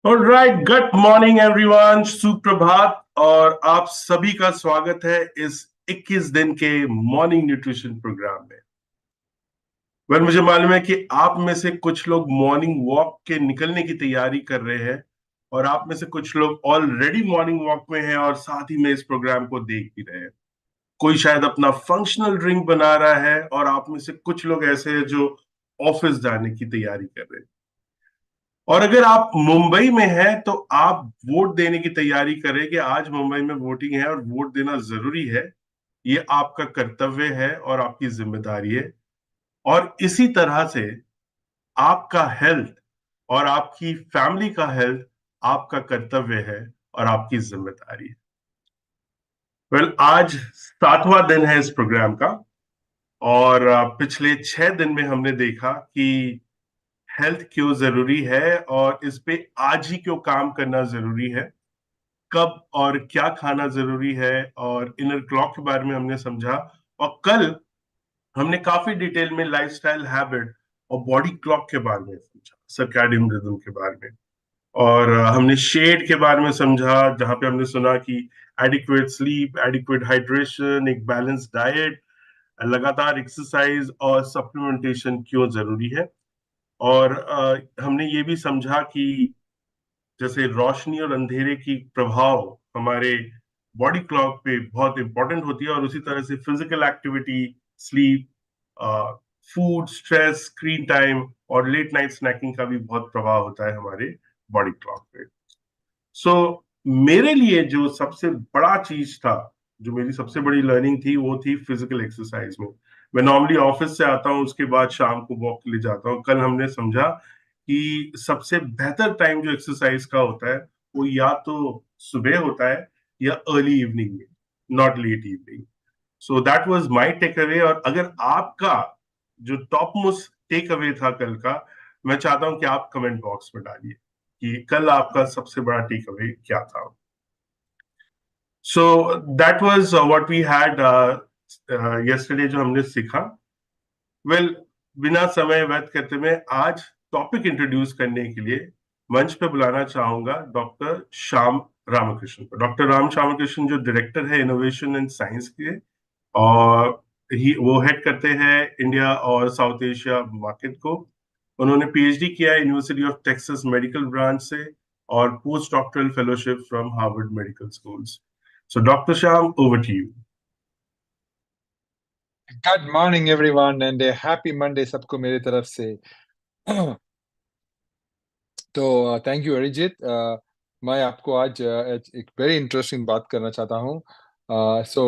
Alright, good morning everyone, सुप्रभात। और आप सभी का स्वागत है इस 21 दिन के मॉर्निंग न्यूट्रिशन प्रोग्राम में। मुझे मालूम है कि आप में से कुछ लोग मॉर्निंग वॉक के निकलने की तैयारी कर रहे हैं, और आप में से कुछ लोग ऑलरेडी मॉर्निंग वॉक में हैं और साथ ही में इस प्रोग्राम को देख भी रहे हैं। कोई शायद अपना फंक्शनल ड्रिंक बना रहा है, और आप में से कुछ लोग ऐसे हैं जो ऑफिस जाने की तैयारी कर रहे हैं। और अगर आप मुंबई में हैं तो आप वोट देने की तैयारी करें कि आज मुंबई में वोटिंग है और वोट देना जरूरी है। ये आपका कर्तव्य है और आपकी जिम्मेदारी है। और इसी तरह से आपका हेल्थ और आपकी फैमिली का हेल्थ आपका कर्तव्य है और आपकी जिम्मेदारी है। आज 7वां दिन है इस प्रोग्राम का। और पिछले 6 दिन में हमने देखा कि हेल्थ क्यों जरूरी है और इस पे आज ही क्यों काम करना जरूरी है, कब और क्या खाना जरूरी है, और इनर क्लॉक के बारे में हमने समझा। और कल हमने काफी डिटेल में लाइफस्टाइल हैबिट और बॉडी क्लॉक के बारे में समझा, सर्कैडियन रिदम के बारे में। और हमने शेड के बारे में समझा, जहां पे हमने सुना कि एडिक्वेट स्लीप, एडिक्वेट हाइड्रेशन, एक बैलेंस डाइट, लगातार एक्सरसाइज और सप्लीमेंटेशन क्यों जरूरी है। और हमने ये भी समझा कि जैसे रोशनी और अंधेरे की प्रभाव हमारे बॉडी क्लॉक पे बहुत इंपॉर्टेंट होती है, और उसी तरह से physical activity, sleep, food, stress, screen time और लेट नाइट स्नैकिंग का भी बहुत प्रभाव होता है हमारे बॉडी क्लॉक पे। सो मेरे लिए जो सबसे बड़ा चीज था, जो मेरी सबसे बड़ी लर्निंग थी, वो थी फिजिकल एक्सरसाइज में। मैं नॉर्मली ऑफिस से आता हूँ, उसके बाद शाम को वॉक के लिए जाता हूँ। कल हमने समझा कि सबसे बेहतर टाइम जो एक्सरसाइज का होता है वो या तो सुबह होता है या अर्ली इवनिंग में, not late evening. So that was my take away. और अगर आपका जो टॉप मोस्ट टेक अवे था कल का, मैं चाहता हूं कि आप कमेंट बॉक्स में डालिए कि कल आपका सबसे बड़ा टेक अवे क्या था। So that was what we had yesterday, जो हमने सीखा। बिना समय व्यर्थ करते हुए आज टॉपिक इंट्रोड्यूस करने के लिए मंच पे बुलाना चाहूंगा डॉक्टर श्याम रामकृष्ण को। डॉक्टर राम श्यामकृष्ण जो डायरेक्टर है इनोवेशन एंड साइंस के, और वो हेड करते हैं इंडिया और साउथ एशिया मार्केट को। उन्होंने पीएचडी किया है University of Texas Medical Branch से, और post doctoral fellowship from Harvard Medical Schools. So doctor Shyam, over to you. Good morning everyone and happy Monday सबको मेरी तरफ से। तो थैंक यू अरिजीत। मैं आपको आज एक वेरी इंटरेस्टिंग बात करना चाहता हूँ। सो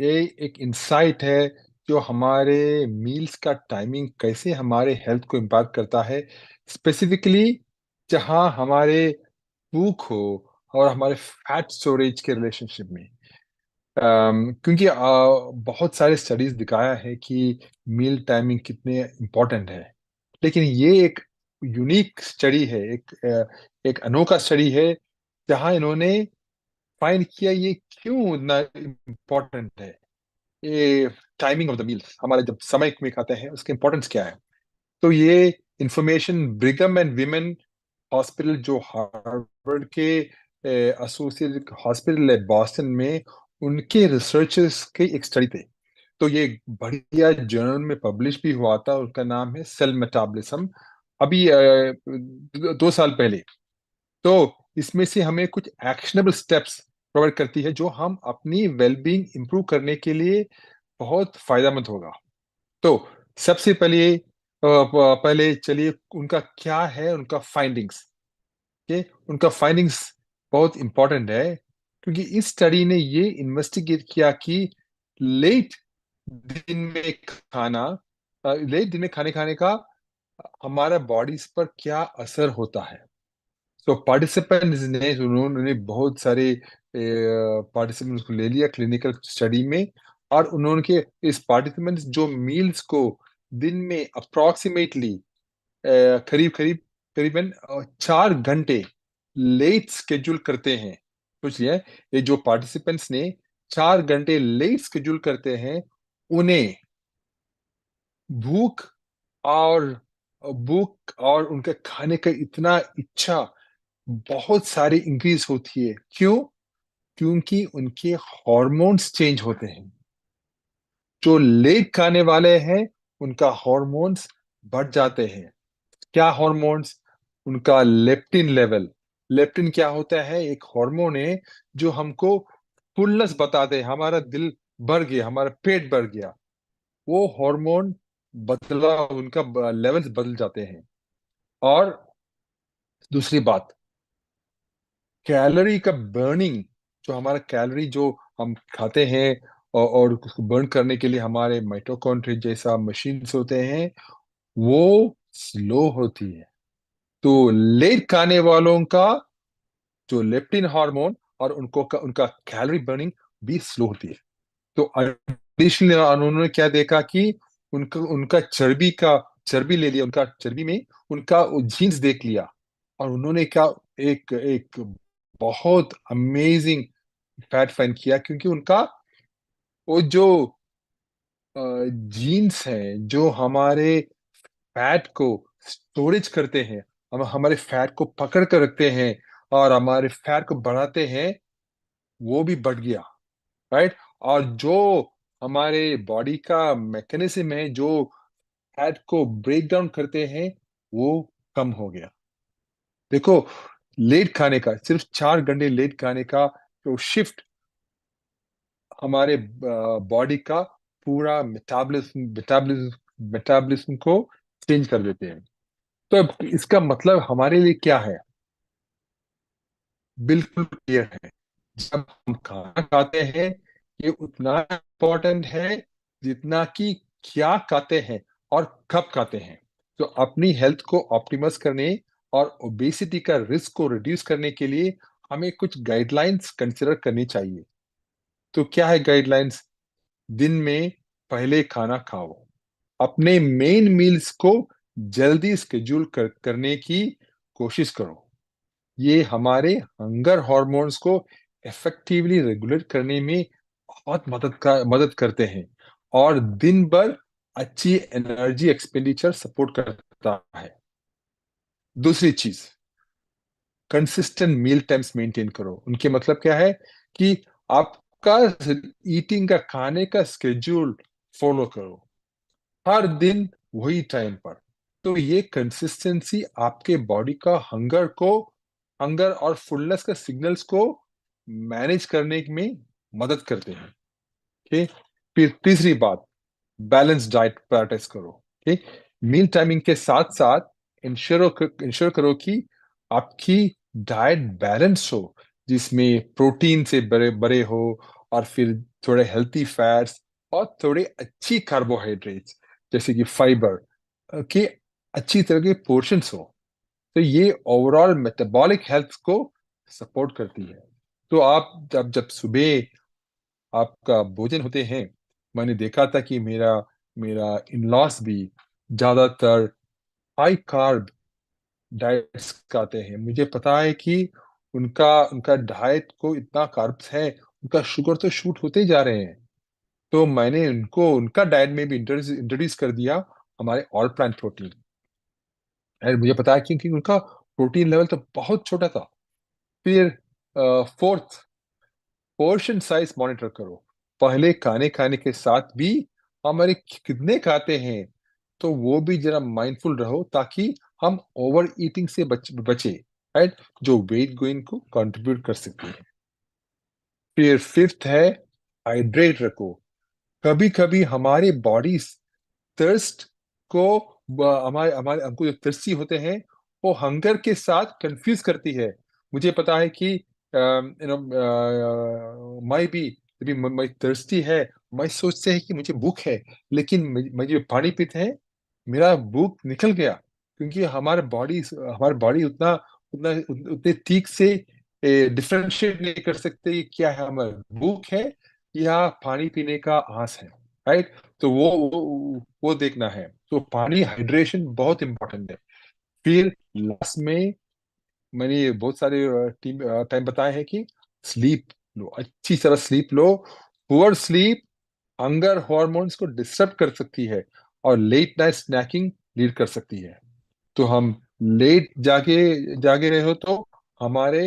ये एक इंसाइट है जो हमारे मील्स का टाइमिंग कैसे हमारे हेल्थ को इम्पैक्ट करता है, स्पेसिफिकली जहाँ हमारे भूख हो और हमारे फैट स्टोरेज के रिलेशनशिप में। क्योंकि बहुत सारे स्टडीज दिखाया है कि मील टाइमिंग कितने इम्पोर्टेंट है, लेकिन ये एक यूनिक स्टडी है, एक अनोखा स्टडी है जहां इन्होंने फाइंड किया ये क्यों इतना इम्पोर्टेंट है। ये टाइमिंग ऑफ द मील्स, हमारे जब समय में खाते हैं उसके इम्पोर्टेंस क्या है। तो ये इंफॉर्मेशन ब्रिगम एंड विमेन हॉस्पिटल, जो हार्वर्ड के एसोसिएटेड हॉस्पिटल है बॉस्टन में, उनके रिसर्चर्स के एक स्टडी थे। तो ये एक बढ़िया जर्नल में पब्लिश भी हुआ था, उसका नाम है सेल मेटाबॉलिज्म, अभी 2 साल पहले। तो इसमें से हमें कुछ एक्शनेबल स्टेप्स प्रोवाइड करती है जो हम अपनी वेलबींग इंप्रूव करने के लिए बहुत फायदेमंद होगा। तो सबसे पहले चलिए उनका क्या है, उनका फाइंडिंग्स। उनका फाइंडिंग्स बहुत इंपॉर्टेंट है, क्योंकि इस स्टडी ने ये इन्वेस्टिगेट किया कि लेट दिन में खाना लेट दिन में खाने खाने का हमारा बॉडीज पर क्या असर होता है। तो पार्टिसिपेंट्स ने, उन्होंने बहुत सारे पार्टिसिपेंट्स को ले लिया क्लिनिकल स्टडी में, और उन्होंने इस पार्टिसिपेंट्स जो मील्स को दिन में अप्रोक्सीमेटली करीब करीब करीबन 4 घंटे लेट स्केड्यूल करते हैं। सोच लिया, ये जो पार्टिसिपेंट्स ने 4 घंटे लेट स्केड्यूल करते हैं, उन्हें भूख और भूख और उनके खाने का इतना इच्छा बहुत सारी इंक्रीज होती है। क्यों? क्योंकि उनके हॉर्मोन्स चेंज होते हैं। जो लेट खाने वाले हैं उनका हॉर्मोन्स बढ़ जाते हैं। क्या हॉर्मोन्स? उनका लेप्टिन लेवल। लेप्टिन क्या होता है? एक हार्मोन है जो हमको फुलनेस बताते हैं, हमारा दिल भर गया, हमारा पेट भर गया। वो हार्मोन बदला, उनका लेवल्स बदल जाते हैं। और दूसरी बात, कैलोरी का बर्निंग, जो हमारा कैलोरी जो हम खाते हैं और उसको बर्न करने के लिए हमारे माइटोकॉन्ड्रिया जैसा मशीन्स होते हैं, वो स्लो होती है। तो लेट खाने वालों का जो लेप्टिन हार्मोन और उनका कैलोरी बर्निंग भी स्लो होती है। तो एडिशनली उन्होंने क्या देखा कि उनका उनका चर्बी ले लिया, उनका चर्बी में उनका जीन्स देख लिया। और उन्होंने क्या, एक एक बहुत अमेजिंग फैक्ट फाइंड किया, क्योंकि उनका वो जो जीन्स हैं जो हमारे फैट को स्टोरेज करते हैं, हम हमारे फैट को पकड़ कर रखते हैं और हमारे फैट को बढ़ाते हैं, वो भी बढ़ गया। राइट? और जो हमारे बॉडी का मैकेनिज्म है जो फैट को ब्रेक डाउन करते हैं, वो कम हो गया। देखो, लेट खाने का, सिर्फ 4 घंटे लेट खाने का जो शिफ्ट हमारे बॉडी का पूरा मेटाबॉलिज्म को चेंज कर देते हैं। तो अब इसका मतलब हमारे लिए क्या है? बिल्कुल क्लियर है। जब हम खाना खाते हैं, ये उतना इम्पोर्टेंट है जितना कि क्या खाते हैं और कब खाते हैं। तो अपनी हेल्थ को ऑप्टिमाइज करने और ओबेसिटी का रिस्क को रिड्यूस करने के लिए हमें कुछ गाइडलाइंस कंसिडर करनी चाहिए। तो क्या है गाइडलाइंस? दिन में पहले खाना खाओ। अपने मेन मील्स को जल्दी स्केड्यूल करने की कोशिश करो। ये हमारे हंगर हॉर्मोन्स को इफेक्टिवली रेगुलेट करने में बहुत मदद करते हैं और दिन भर अच्छी एनर्जी एक्सपेंडिचर सपोर्ट करता है। दूसरी चीज, कंसिस्टेंट मील टाइम्स मेंटेन करो। उनके मतलब क्या है? कि आपका ईटिंग का, खाने का स्केड्यूल फॉलो करो, हर दिन वही टाइम पर। तो ये कंसिस्टेंसी आपके बॉडी का हंगर और फुलनेस का सिग्नल्स को मैनेज करने में मदद करते हैं। ठीक? फिर तीसरी बात, बैलेंस डाइट प्रायोरिटाइज करो। ठीक? मील टाइमिंग के साथ साथ इंश्योर करो कि आपकी डाइट बैलेंस हो, जिसमें प्रोटीन से बड़े बड़े हो और फिर थोड़े हेल्थी फैट्स और थोड़े अच्छी कार्बोहाइड्रेट्स जैसे कि फाइबर के अच्छी तरह के पोर्शंस हो। तो ये ओवरऑल मेटाबॉलिक हेल्थ को सपोर्ट करती है। तो आप जब जब सुबह आपका भोजन होते हैं, मैंने देखा था कि मेरा मेरा इन लॉस भी ज्यादातर हाई कार्ब डाइट्स खाते हैं। मुझे पता है कि उनका उनका डाइट को इतना कार्ब्स है, उनका शुगर तो शूट होते ही जा रहे हैं। तो मैंने उनको उनका डाइट में भी इंट्रोड्यूस कर दिया हमारे ऑल प्लांट प्रोटीन। और मुझे पता है क्योंकि उनका प्रोटीन लेवल तो बहुत छोटा था। फिर फोर्थ, पोर्शन साइज मॉनिटर करो। पहले खाने खाने के साथ भी हमारे कितने खाते हैं, तो वो भी जरा माइंडफुल रहो, ताकि हम ओवर ईटिंग से बचे। राइट? जो वेट गेन को कंट्रीब्यूट कर सकती है। फिर फिफ्थ है, हाइड्रेट रखो। कभी कभी हमारी बॉडी थर्स्ट को हमारे हमारे हमको जो thirsty होते हैं, वो हंगर के साथ कंफ्यूज करती है। मुझे पता है कि यू मैं भी जब भी मैं thirsty है, मैं सोचते हैं कि मुझे भूख है, लेकिन मैं जो पानी पीते हैं, मेरा भूख निकल गया। क्योंकि हमारे बॉडी उतना उतना उतने ठीक से डिफरेंशिएट नहीं कर सकते कि क्या है, हमारा भूख है या पानी पीने का आस है। राइट? तो वो देखना है। तो पानी हाइड्रेशन बहुत इंपॉर्टेंट है। फिर लास्ट में मैंने ये बहुत सारे टीम टाइम बताए हैं कि स्लीप लो, अच्छी तरह स्लीप लो। पुअर स्लीप हंगर हॉर्मोन्स को डिस्टर्ब कर सकती है और लेट नाइट स्नैकिंग लीड कर सकती है। तो हम लेट जागे जागे रहे हो तो हमारे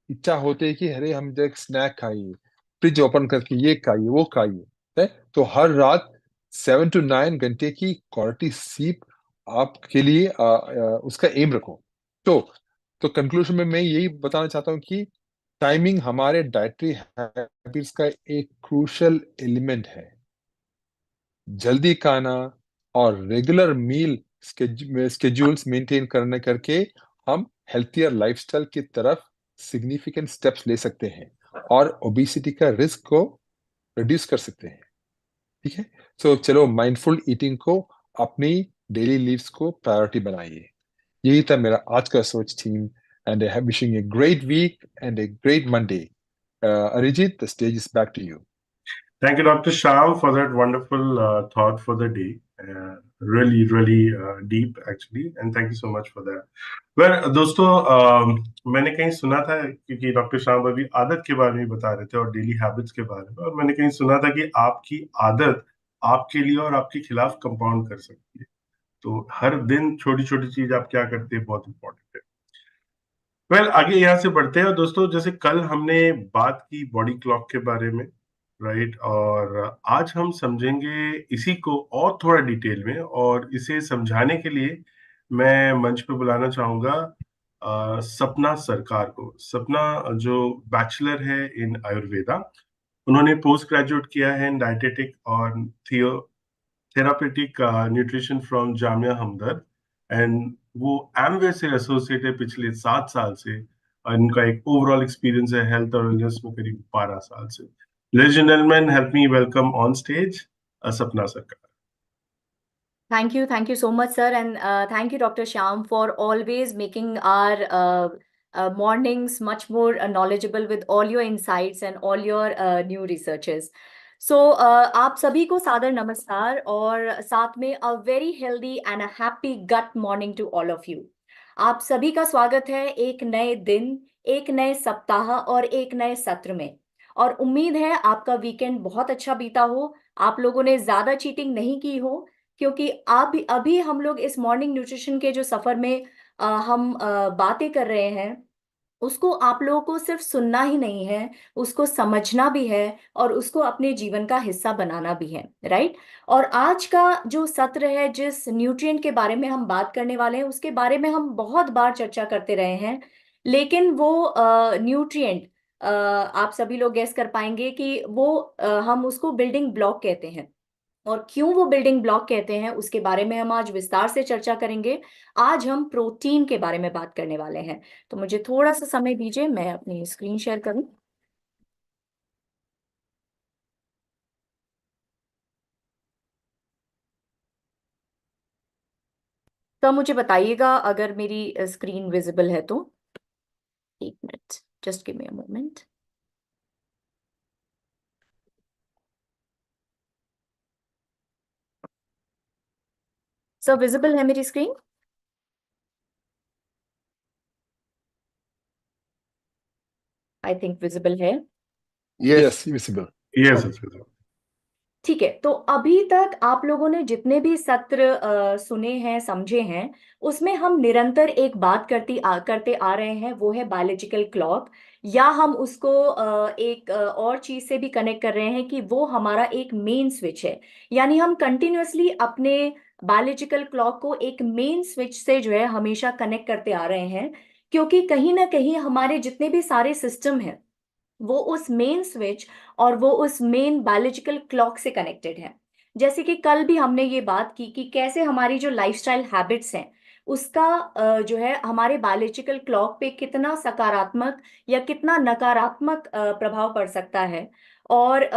इच्छा होती है कि अरे हम एक स्नैक खाइए, फ्रिज ओपन करके ये खाइए वो खाइए, है? तो हर रात 7 to 9 घंटे की क्वालिटी स्लीप आपके लिए उसका एम रखो। तो कंक्लूजन में मैं यही बताना चाहता हूँ कि टाइमिंग हमारे डाइटरी हैबिट्स का एक क्रूशियल एलिमेंट है। जल्दी खाना और रेगुलर मील स्केड्यूल्स मेंटेन करने करके हम हेल्थियर लाइफस्टाइल की तरफ सिग्निफिकेंट स्टेप्स ले सकते हैं और ओबेसिटी का रिस्क को रिड्यूस कर सकते हैं। ठीक है, सो चलो माइंडफुल ईटिंग को अपनी डेली लीव्स को प्रायोरिटी बनाइए। यही था मेरा आज का सोच team, and I am wishing a great week and a great Monday. Arijit, the stage is back to you. Thank you, Dr. Sham, for that wonderful thought for the day. Really, really deep, actually, and thank you so much for that. Well, दोस्तों, मैंने कहीं सुना था, क्योंकि doctor शाम अभी आदत के बारे में बता रहे थे और डेली हैबिट्स के बारे में, और मैंने कहीं सुना था कि आपकी आदत आपके लिए और आपके खिलाफ कंपाउंड कर सकती है। तो हर दिन छोटी छोटी चीज आप क्या करते हैं, बहुत इंपॉर्टेंट है। आगे यहाँ से बढ़ते हैं। और दोस्तों, जैसे कल हमने बात की बॉडी क्लॉक के बारे में, राइट, और आज हम समझेंगे इसी को और थोड़ा डिटेल में। और इसे समझाने के लिए मैं मंच पे बुलाना चाहूंगा सपना सरकार को। सपना जो बैचलर है इन आयुर्वेदा, उन्होंने पोस्ट ग्रेजुएट किया है इन डाइटेटिक और therapeutic nutrition from Jamia Hamdard, and वो एमवे से एसोसिएट है पिछले 7 साल से। और इनका एक ओवरऑल एक्सपीरियंस है हेल्थ और वेलनेस में करीब 12 साल से। Ladies and gentleman, help me welcome on stage सपना सरकार। Thank you so much, sir, and thank you, Dr. Shyam, for always making our mornings much more knowledgeable with all your insights and all your new researches. So, आप सभी को सादर नमस्कार और साथ में a very healthy and a happy gut morning to all of you. आप सभी का स्वागत है एक नए दिन, एक नए सप्ताह और एक नए सत्र में। और उम्मीद है आपका वीकेंड बहुत अच्छा बीता हो, आप लोगों ने ज्यादा चीटिंग नहीं की हो, क्योंकि आप अभी हम लोग इस मॉर्निंग न्यूट्रिशन के जो सफर में हम बातें कर रहे हैं, उसको आप लोगों को सिर्फ सुनना ही नहीं है, उसको समझना भी है और उसको अपने जीवन का हिस्सा बनाना भी है, राइट। और आज का जो सत्र है, जिस न्यूट्रिएंट के बारे में हम बात करने वाले हैं, उसके बारे में हम बहुत बार चर्चा करते रहे हैं, लेकिन वो न्यूट्रिएंट आप सभी लोग गेस कर पाएंगे कि वो हम उसको बिल्डिंग ब्लॉक कहते हैं। और क्यों वो बिल्डिंग ब्लॉक कहते हैं, उसके बारे में हम आज विस्तार से चर्चा करेंगे। आज हम प्रोटीन के बारे में बात करने वाले हैं। तो मुझे थोड़ा सा समय दीजिए, मैं अपनी स्क्रीन शेयर करूं। तो मुझे बताइएगा अगर मेरी स्क्रीन विजिबल है तो। एक minute, just give me a moment. Sir, visible है मेरी स्क्रीन? आई थिंक विजिबल है। Yes, visible. यस। ठीक है, तो अभी तक आप लोगों ने जितने भी सत्र सुने हैं, समझे हैं, उसमें हम निरंतर एक बात करते आ रहे हैं, वो है बायोलॉजिकल क्लॉक। या हम उसको एक और चीज से भी कनेक्ट कर रहे हैं कि वो हमारा एक मेन स्विच है। यानी हम कंटिन्यूअसली अपने बायोलॉजिकल क्लॉक को एक मेन स्विच से जो है हमेशा कनेक्ट करते आ रहे हैं, क्योंकि कहीं ना कहीं हमारे जितने भी सारे सिस्टम हैं, वो उस मेन स्विच और वो उस मेन बायोलॉजिकल क्लॉक से कनेक्टेड है। जैसे कि कल भी हमने ये बात की कि कैसे हमारी जो लाइफस्टाइल हैबिट्स हैं, उसका जो है हमारे बायोलॉजिकल क्लॉक पे कितना सकारात्मक या कितना नकारात्मक प्रभाव पड़ सकता है। और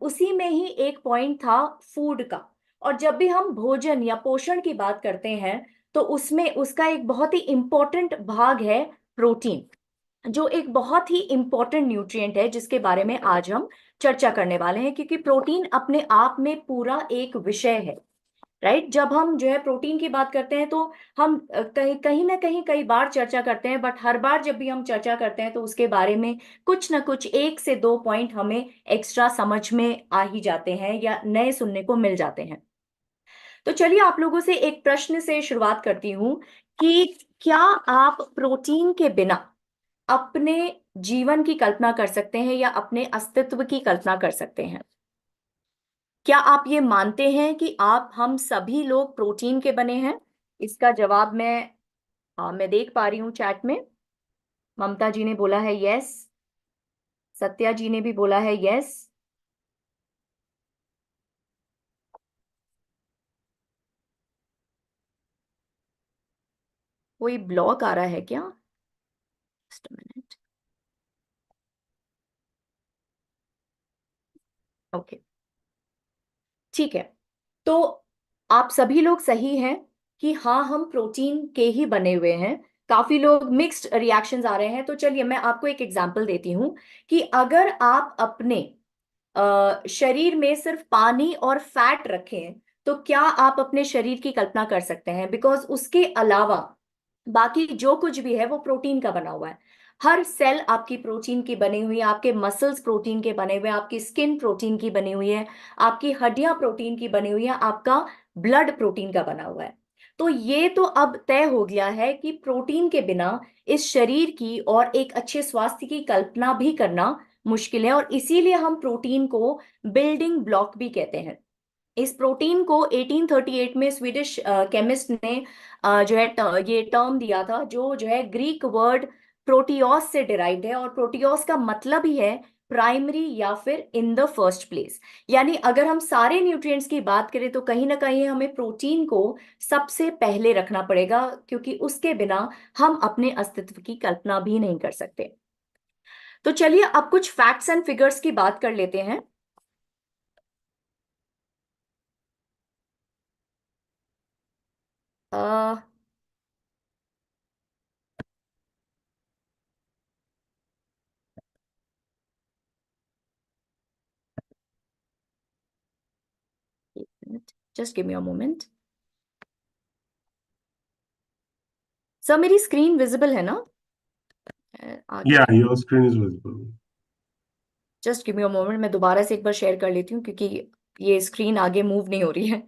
उसी में ही एक पॉइंट था फूड का। और जब भी हम भोजन या पोषण की बात करते हैं, तो उसमें उसका एक बहुत ही इंपॉर्टेंट भाग है प्रोटीन, जो एक बहुत ही इंपॉर्टेंट न्यूट्रिएंट है, जिसके बारे में आज हम चर्चा करने वाले हैं, क्योंकि प्रोटीन अपने आप में पूरा एक विषय है, राइट। जब हम जो है प्रोटीन की बात करते हैं, तो हम कहीं कहीं ना कहीं कई बार चर्चा करते हैं, बट हर बार जब भी हम चर्चा करते हैं तो उसके बारे में कुछ ना कुछ एक से दो पॉइंट हमें एक्स्ट्रा समझ में आ ही जाते हैं या नए सुनने को मिल जाते हैं। तो चलिए, आप लोगों से एक प्रश्न से शुरुआत करती हूँ कि क्या आप प्रोटीन के बिना अपने जीवन की कल्पना कर सकते हैं या अपने अस्तित्व की कल्पना कर सकते हैं? क्या आप ये मानते हैं कि हम सभी लोग प्रोटीन के बने हैं? इसका जवाब मैं देख पा रही हूँ चैट में। ममता जी ने बोला है यस, सत्या जी ने भी बोला है यस। कोई ब्लॉक आ रहा है क्या? Just minute. ओके, ठीक है। तो आप सभी लोग सही हैं कि हाँ, हम प्रोटीन के ही बने हुए हैं। काफी लोग मिक्स्ड रिएक्शंस आ रहे हैं, तो चलिए मैं आपको एक एग्जांपल देती हूँ कि अगर आप अपने शरीर में सिर्फ पानी और फैट रखें तो क्या आप अपने शरीर की कल्पना कर सकते हैं? बिकॉज उसके अलावा बाकी जो कुछ भी है वो प्रोटीन का बना हुआ है। हर सेल आपकी प्रोटीन की बनी हुई है, आपके मसल्स प्रोटीन के बने हुए हैं, आपकी स्किन प्रोटीन की बनी हुई है, आपकी हड्डियां प्रोटीन की बनी हुई है, आपका ब्लड प्रोटीन का बना हुआ है। तो ये तो अब तय हो गया है कि प्रोटीन के बिना इस शरीर की और एक अच्छे स्वास्थ्य की कल्पना भी करना मुश्किल है, और इसीलिए हम प्रोटीन को बिल्डिंग ब्लॉक भी कहते हैं। इस प्रोटीन को 1838 में स्वीडिश केमिस्ट ने जो है ये टर्म दिया था, जो है ग्रीक वर्ड प्रोटियोस से डिराइव्ड है, और प्रोटियोस का मतलब ही है प्राइमरी या फिर इन द फर्स्ट प्लेस। यानी अगर हम सारे न्यूट्रिएंट्स की बात करें तो कहीं ना कहीं हमें प्रोटीन को सबसे पहले रखना पड़ेगा, क्योंकि उसके बिना हम अपने अस्तित्व की कल्पना भी नहीं कर सकते। तो चलिए अब कुछ फैक्ट्स एंड फिगर्स की बात कर लेते हैं। अ just give me a moment. Sir मेरी स्क्रीन विजिबल है ना? आगे Yeah, your screen is visible. Just give me a moment, मैं दोबारा से एक बार शेयर कर लेती हूँ क्योंकि ये स्क्रीन आगे मूव नहीं हो रही है।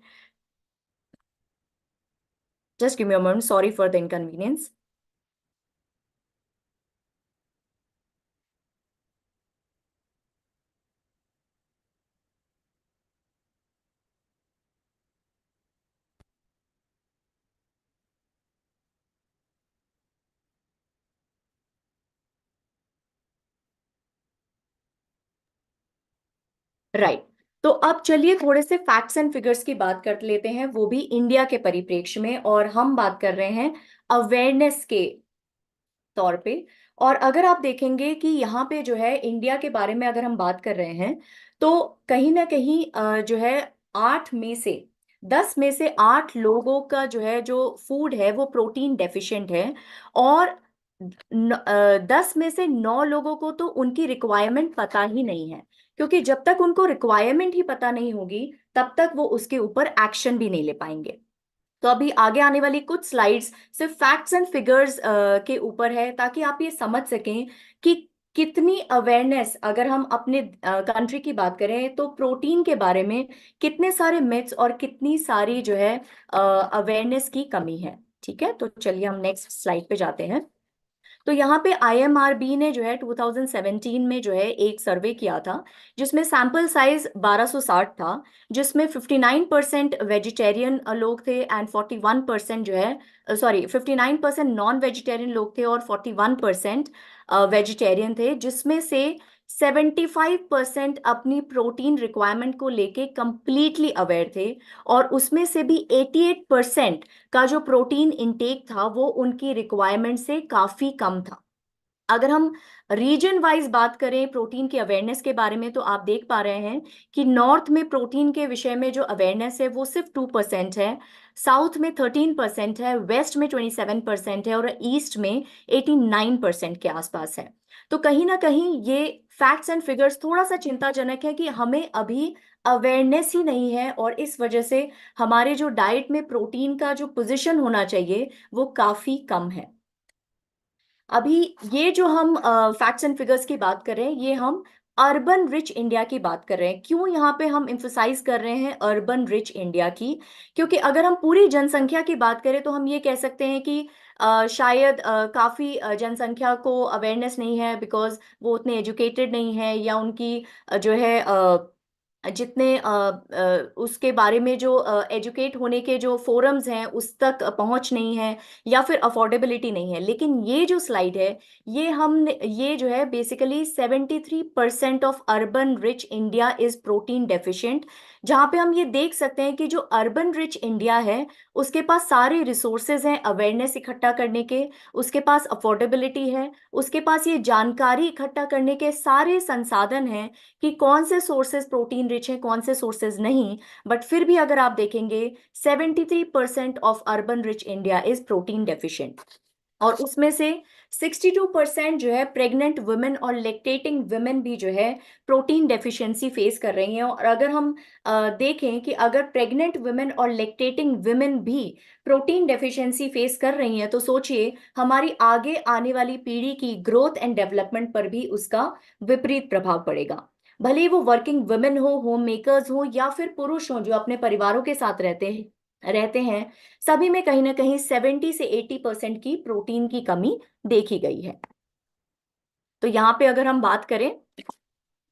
Just give me a moment, sorry for the inconvenience. Right. तो अब चलिए थोड़े से फैक्ट्स एंड फिगर्स की बात कर लेते हैं, वो भी इंडिया के परिप्रेक्ष्य में, और हम बात कर रहे हैं अवेयरनेस के तौर पे। और अगर आप देखेंगे कि यहाँ पे जो है इंडिया के बारे में अगर हम बात कर रहे हैं तो कहीं ना कहीं जो है 10 में से 8 लोगों का जो है जो फूड है वो प्रोटीन डेफिशिएंट है, और 10 में से 9 लोगों को तो उनकी रिक्वायरमेंट पता ही नहीं है, क्योंकि जब तक उनको रिक्वायरमेंट ही पता नहीं होगी तब तक वो उसके ऊपर एक्शन भी नहीं ले पाएंगे। तो अभी आगे आने वाली कुछ स्लाइड्स सिर्फ फैक्ट्स एंड फिगर्स के ऊपर है, ताकि आप ये समझ सकें कि कितनी अवेयरनेस, अगर हम अपने कंट्री की बात करें तो प्रोटीन के बारे में कितने सारे मिथ्स और कितनी सारी जो है अवेयरनेस की कमी है। ठीक है, तो चलिए हम नेक्स्ट स्लाइड पे जाते हैं। तो यहाँ पे IMRB ने जो है 2017 में जो है एक सर्वे किया था, जिसमें सैंपल साइज 1260 था, जिसमें 59% वेजिटेरियन लोग थे एंड 41% जो है, सॉरी 59% नॉन वेजिटेरियन लोग थे और 41% वेजिटेरियन थे, जिसमें से 75% अपनी प्रोटीन रिक्वायरमेंट को लेके कंप्लीटली अवेयर थे, और उसमें से भी 88% का जो प्रोटीन इंटेक था वो उनकी रिक्वायरमेंट से काफी कम था। अगर हम रीजन वाइज बात करें प्रोटीन की अवेयरनेस के बारे में, तो आप देख पा रहे हैं कि नॉर्थ में प्रोटीन के विषय में जो अवेयरनेस है वो सिर्फ 2% है, साउथ में 13% है, वेस्ट में 27% है, और ईस्ट में 89% के आसपास है। तो कहीं ना कहीं ये फैक्ट्स एंड फिगर्स थोड़ा सा चिंताजनक है कि हमें अभी अवेयरनेस ही नहीं है, और इस वजह से हमारे जो डाइट में प्रोटीन का जो पोजीशन होना चाहिए वो काफी कम है। अभी ये जो हम फैक्ट्स एंड फिगर्स की बात कर रहे हैं, ये हम अर्बन रिच इंडिया की बात कर रहे हैं। क्यों यहाँ पे हम एम्फसाइज कर रहे हैं अर्बन रिच इंडिया की? क्योंकि अगर हम पूरी जनसंख्या की बात करें तो हम ये कह सकते हैं कि शायद काफी जनसंख्या को अवेयरनेस नहीं है, बिकॉज वो उतने एजुकेटेड नहीं है, या उनकी जो है जितने उसके बारे में जो एजुकेट होने के जो फोरम्स हैं उस तक पहुंच नहीं है, या फिर अफोर्डेबिलिटी नहीं है। लेकिन ये जो स्लाइड है, ये जो है basically 73% of urban rich India is protein deficient, जहां पे हम ये देख सकते हैं कि जो अर्बन रिच इंडिया है उसके पास सारे रिसोर्सेज हैं अवेयरनेस इकट्ठा करने के, उसके पास अफोर्डेबिलिटी है, उसके पास ये जानकारी इकट्ठा करने के सारे संसाधन हैं कि कौन से सोर्सेज प्रोटीन रिच हैं, कौन से सोर्सेज नहीं। बट फिर भी अगर आप देखेंगे 73% of urban rich India is protein deficient, और उसमें से 62% जो है प्रेग्नेंट वुमेन और लेक्टेटिंग वुमेन भी जो है प्रोटीन डेफिशिएंसी फेस कर रही हैं। और अगर हम देखें कि अगर प्रेग्नेंट वुमेन और लेक्टेटिंग वुमेन भी प्रोटीन डेफिशिएंसी फेस कर रही हैं, तो सोचिए हमारी आगे आने वाली पीढ़ी की ग्रोथ एंड डेवलपमेंट पर भी उसका विपरीत प्रभाव पड़ेगा। भले ही वो वर्किंग वुमेन हो, होम मेकर्स हो, या फिर पुरुष हो जो अपने परिवारों के साथ रहते हैं, सभी में कहीं ना कहीं 70 से 80% की प्रोटीन की कमी देखी गई है। तो यहाँ पे अगर हम बात करें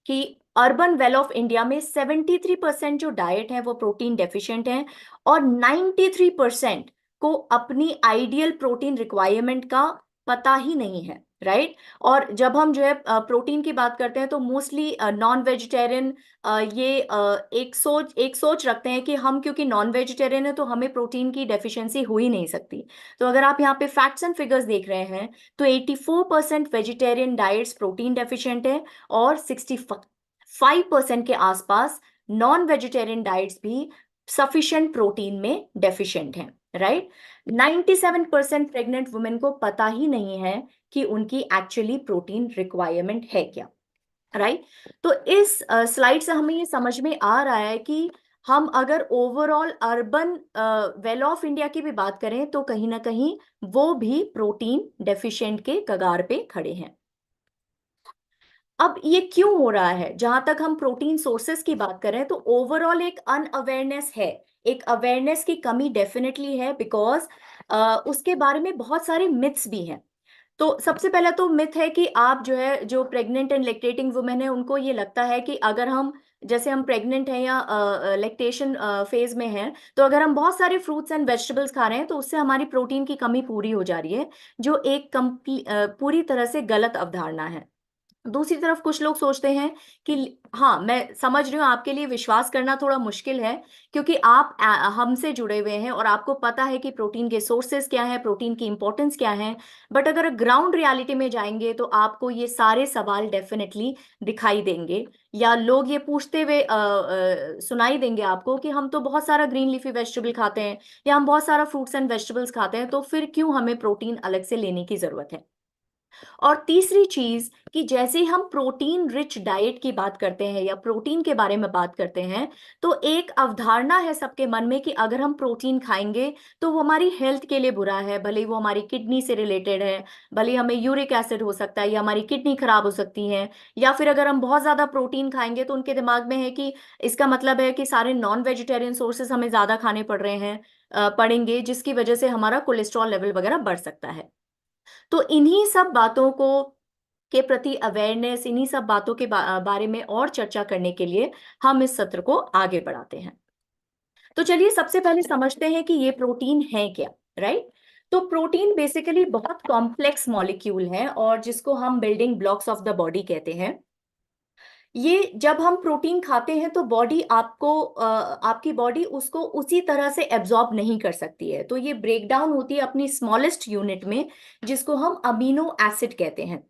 कि अर्बन वेल ऑफ इंडिया में 73% जो डाइट है वो प्रोटीन डेफिशिएंट है, और 93% को अपनी आइडियल प्रोटीन रिक्वायरमेंट का पता ही नहीं है, राइट। और जब हम जो है प्रोटीन की बात करते हैं तो मोस्टली नॉन वेजिटेरियन ये एक सोच रखते हैं कि हम क्योंकि नॉन वेजिटेरियन है तो हमें प्रोटीन की डेफिशिएंसी हो ही नहीं सकती। तो अगर आप यहाँ पे फैक्ट्स एंड फिगर्स देख रहे हैं तो 84% वेजिटेरियन डाइट्स प्रोटीन डेफिशिएंट है, और 65% के आसपास नॉन वेजिटेरियन डाइट्स भी सफिशिएंट प्रोटीन में डेफिशिएंट हैं, राइट। 97% प्रेग्नेंट वुमेन को पता ही नहीं है कि उनकी एक्चुअली प्रोटीन रिक्वायरमेंट है क्या, राइट। तो इस स्लाइड से हमें ये समझ में आ रहा है कि हम अगर overall urban well of India की भी बात करें तो कहीं ना कहीं वो भी प्रोटीन डेफिशिएंट के कगार पे खड़े हैं। अब ये क्यों हो रहा है? जहां तक हम प्रोटीन सोर्सेस की बात करें तो ओवरऑल एक अनअवेयरनेस है, एक अवेयरनेस की कमी डेफिनेटली है, बिकॉज उसके बारे में बहुत सारे मिथ्स भी हैं। तो सबसे पहला तो मिथ है कि आप जो है जो प्रेग्नेंट एंड लेक्टेटिंग वुमेन है उनको ये लगता है कि अगर हम जैसे हम प्रेग्नेंट हैं या लेक्टेशन फेज में हैं, तो अगर हम बहुत सारे फ्रूट्स एंड वेजिटेबल्स खा रहे हैं तो उससे हमारी प्रोटीन की कमी पूरी हो जा रही है, जो एक पूरी तरह से गलत अवधारणा है। दूसरी तरफ कुछ लोग सोचते हैं कि हाँ, मैं समझ रही हूँ आपके लिए विश्वास करना थोड़ा मुश्किल है, क्योंकि आप हमसे जुड़े हुए हैं और आपको पता है कि प्रोटीन के सोर्सेस क्या है, प्रोटीन की इंपॉर्टेंस क्या है। बट अगर ग्राउंड रियलिटी में जाएंगे तो आपको ये सारे सवाल डेफिनेटली दिखाई देंगे, या लोग ये पूछते हुए सुनाई देंगे आपको कि हम तो बहुत सारा ग्रीन लीफी वेजिटेबल खाते हैं, या हम बहुत सारा फ्रूट्स एंड वेजिटेबल्स खाते हैं, तो फिर क्यों हमें प्रोटीन अलग से लेने की जरूरत है। और तीसरी चीज कि जैसे ही हम प्रोटीन रिच डाइट की बात करते हैं या प्रोटीन के बारे में बात करते हैं, तो एक अवधारणा है सबके मन में कि अगर हम प्रोटीन खाएंगे तो वो हमारी हेल्थ के लिए बुरा है, भले ही वो हमारी किडनी से रिलेटेड है, भले ही हमें यूरिक एसिड हो सकता है या हमारी किडनी खराब हो सकती है, या फिर अगर हम बहुत ज्यादा प्रोटीन खाएंगे तो उनके दिमाग में है कि इसका मतलब है कि सारे नॉन वेजिटेरियन सोर्सेस हमें ज्यादा खाने पड़ रहे हैं पड़ेंगे, जिसकी वजह से हमारा कोलेस्ट्रॉल लेवल वगैरह बढ़ सकता है। तो इन्हीं सब बातों को के प्रति अवेयरनेस, इन्हीं सब बातों के बारे में और चर्चा करने के लिए हम इस सत्र को आगे बढ़ाते हैं। तो चलिए सबसे पहले समझते हैं कि ये प्रोटीन है क्या, राइट। तो प्रोटीन बेसिकली बहुत कॉम्प्लेक्स मॉलिक्यूल है, और जिसको हम building blocks of the body कहते हैं। ये जब हम प्रोटीन खाते हैं तो बॉडी आपकी बॉडी उसको उसी तरह से एब्जॉर्ब नहीं कर सकती है, तो ये ब्रेक डाउन होती है अपनी स्मॉलेस्ट यूनिट में, जिसको हम अमीनो एसिड कहते हैं।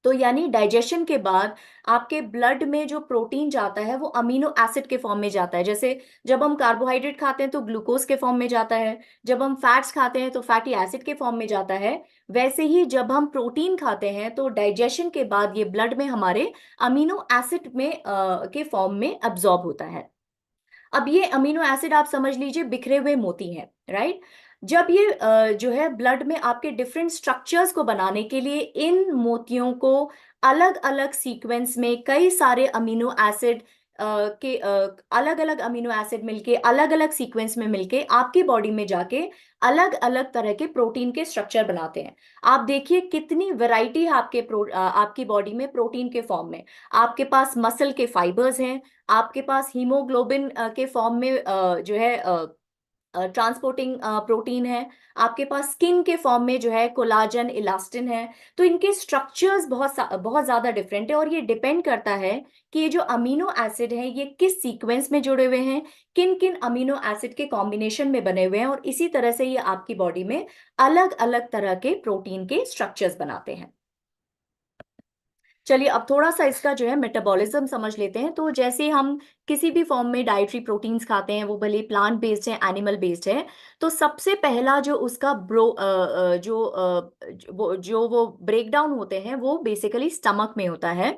तो यानी डाइजेशन के बाद आपके ब्लड में जो प्रोटीन जाता है वो अमीनो एसिड के फॉर्म में जाता है। जैसे जब हम कार्बोहाइड्रेट खाते हैं तो ग्लूकोज के फॉर्म में जाता है, जब हम फैट्स खाते हैं तो फैटी एसिड के फॉर्म में जाता है। वैसे ही जब हम प्रोटीन खाते हैं तो डाइजेशन के बाद ये ब्लड में हमारे अमीनो एसिड में के फॉर्म में अब्सॉर्ब होता है। अब ये अमीनो एसिड आप समझ लीजिए बिखरे हुए मोती हैं, राइट। जब ये जो है ब्लड में आपके डिफरेंट स्ट्रक्चर्स को बनाने के लिए इन मोतियों को अलग अलग सीक्वेंस में कई सारे अमीनो एसिड के अलग अलग अमीनो एसिड मिलके अलग अलग सीक्वेंस में मिलके आपकी बॉडी में जाके अलग अलग तरह के प्रोटीन के स्ट्रक्चर बनाते हैं। आप देखिए कितनी वैरायटी है आपकी बॉडी में प्रोटीन के फॉर्म में। आपके पास मसल के फाइबर्स हैं, आपके पास हीमोग्लोबिन के फॉर्म में जो है ट्रांसपोर्टिंग प्रोटीन है, आपके पास स्किन के फॉर्म में जो है कोलाजन इलास्टिन है। तो इनके स्ट्रक्चर्स बहुत ज्यादा डिफरेंट है, और ये डिपेंड करता है कि ये जो अमीनो एसिड हैं ये किस सीक्वेंस में जुड़े हुए हैं, किन किन अमीनो एसिड के कॉम्बिनेशन में बने हुए हैं, और इसी तरह से ये आपकी बॉडी में अलग अलग तरह के प्रोटीन के स्ट्रक्चर्स बनाते हैं। चलिए अब थोड़ा सा इसका जो है मेटाबॉलिज्म समझ लेते हैं। तो जैसे हम किसी भी फॉर्म में डाइटरी प्रोटीन्स खाते हैं, वो भले प्लांट बेस्ड है एनिमल बेस्ड है, तो सबसे पहला जो उसका वो ब्रेक डाउन होते हैं वो बेसिकली स्टमक में होता है।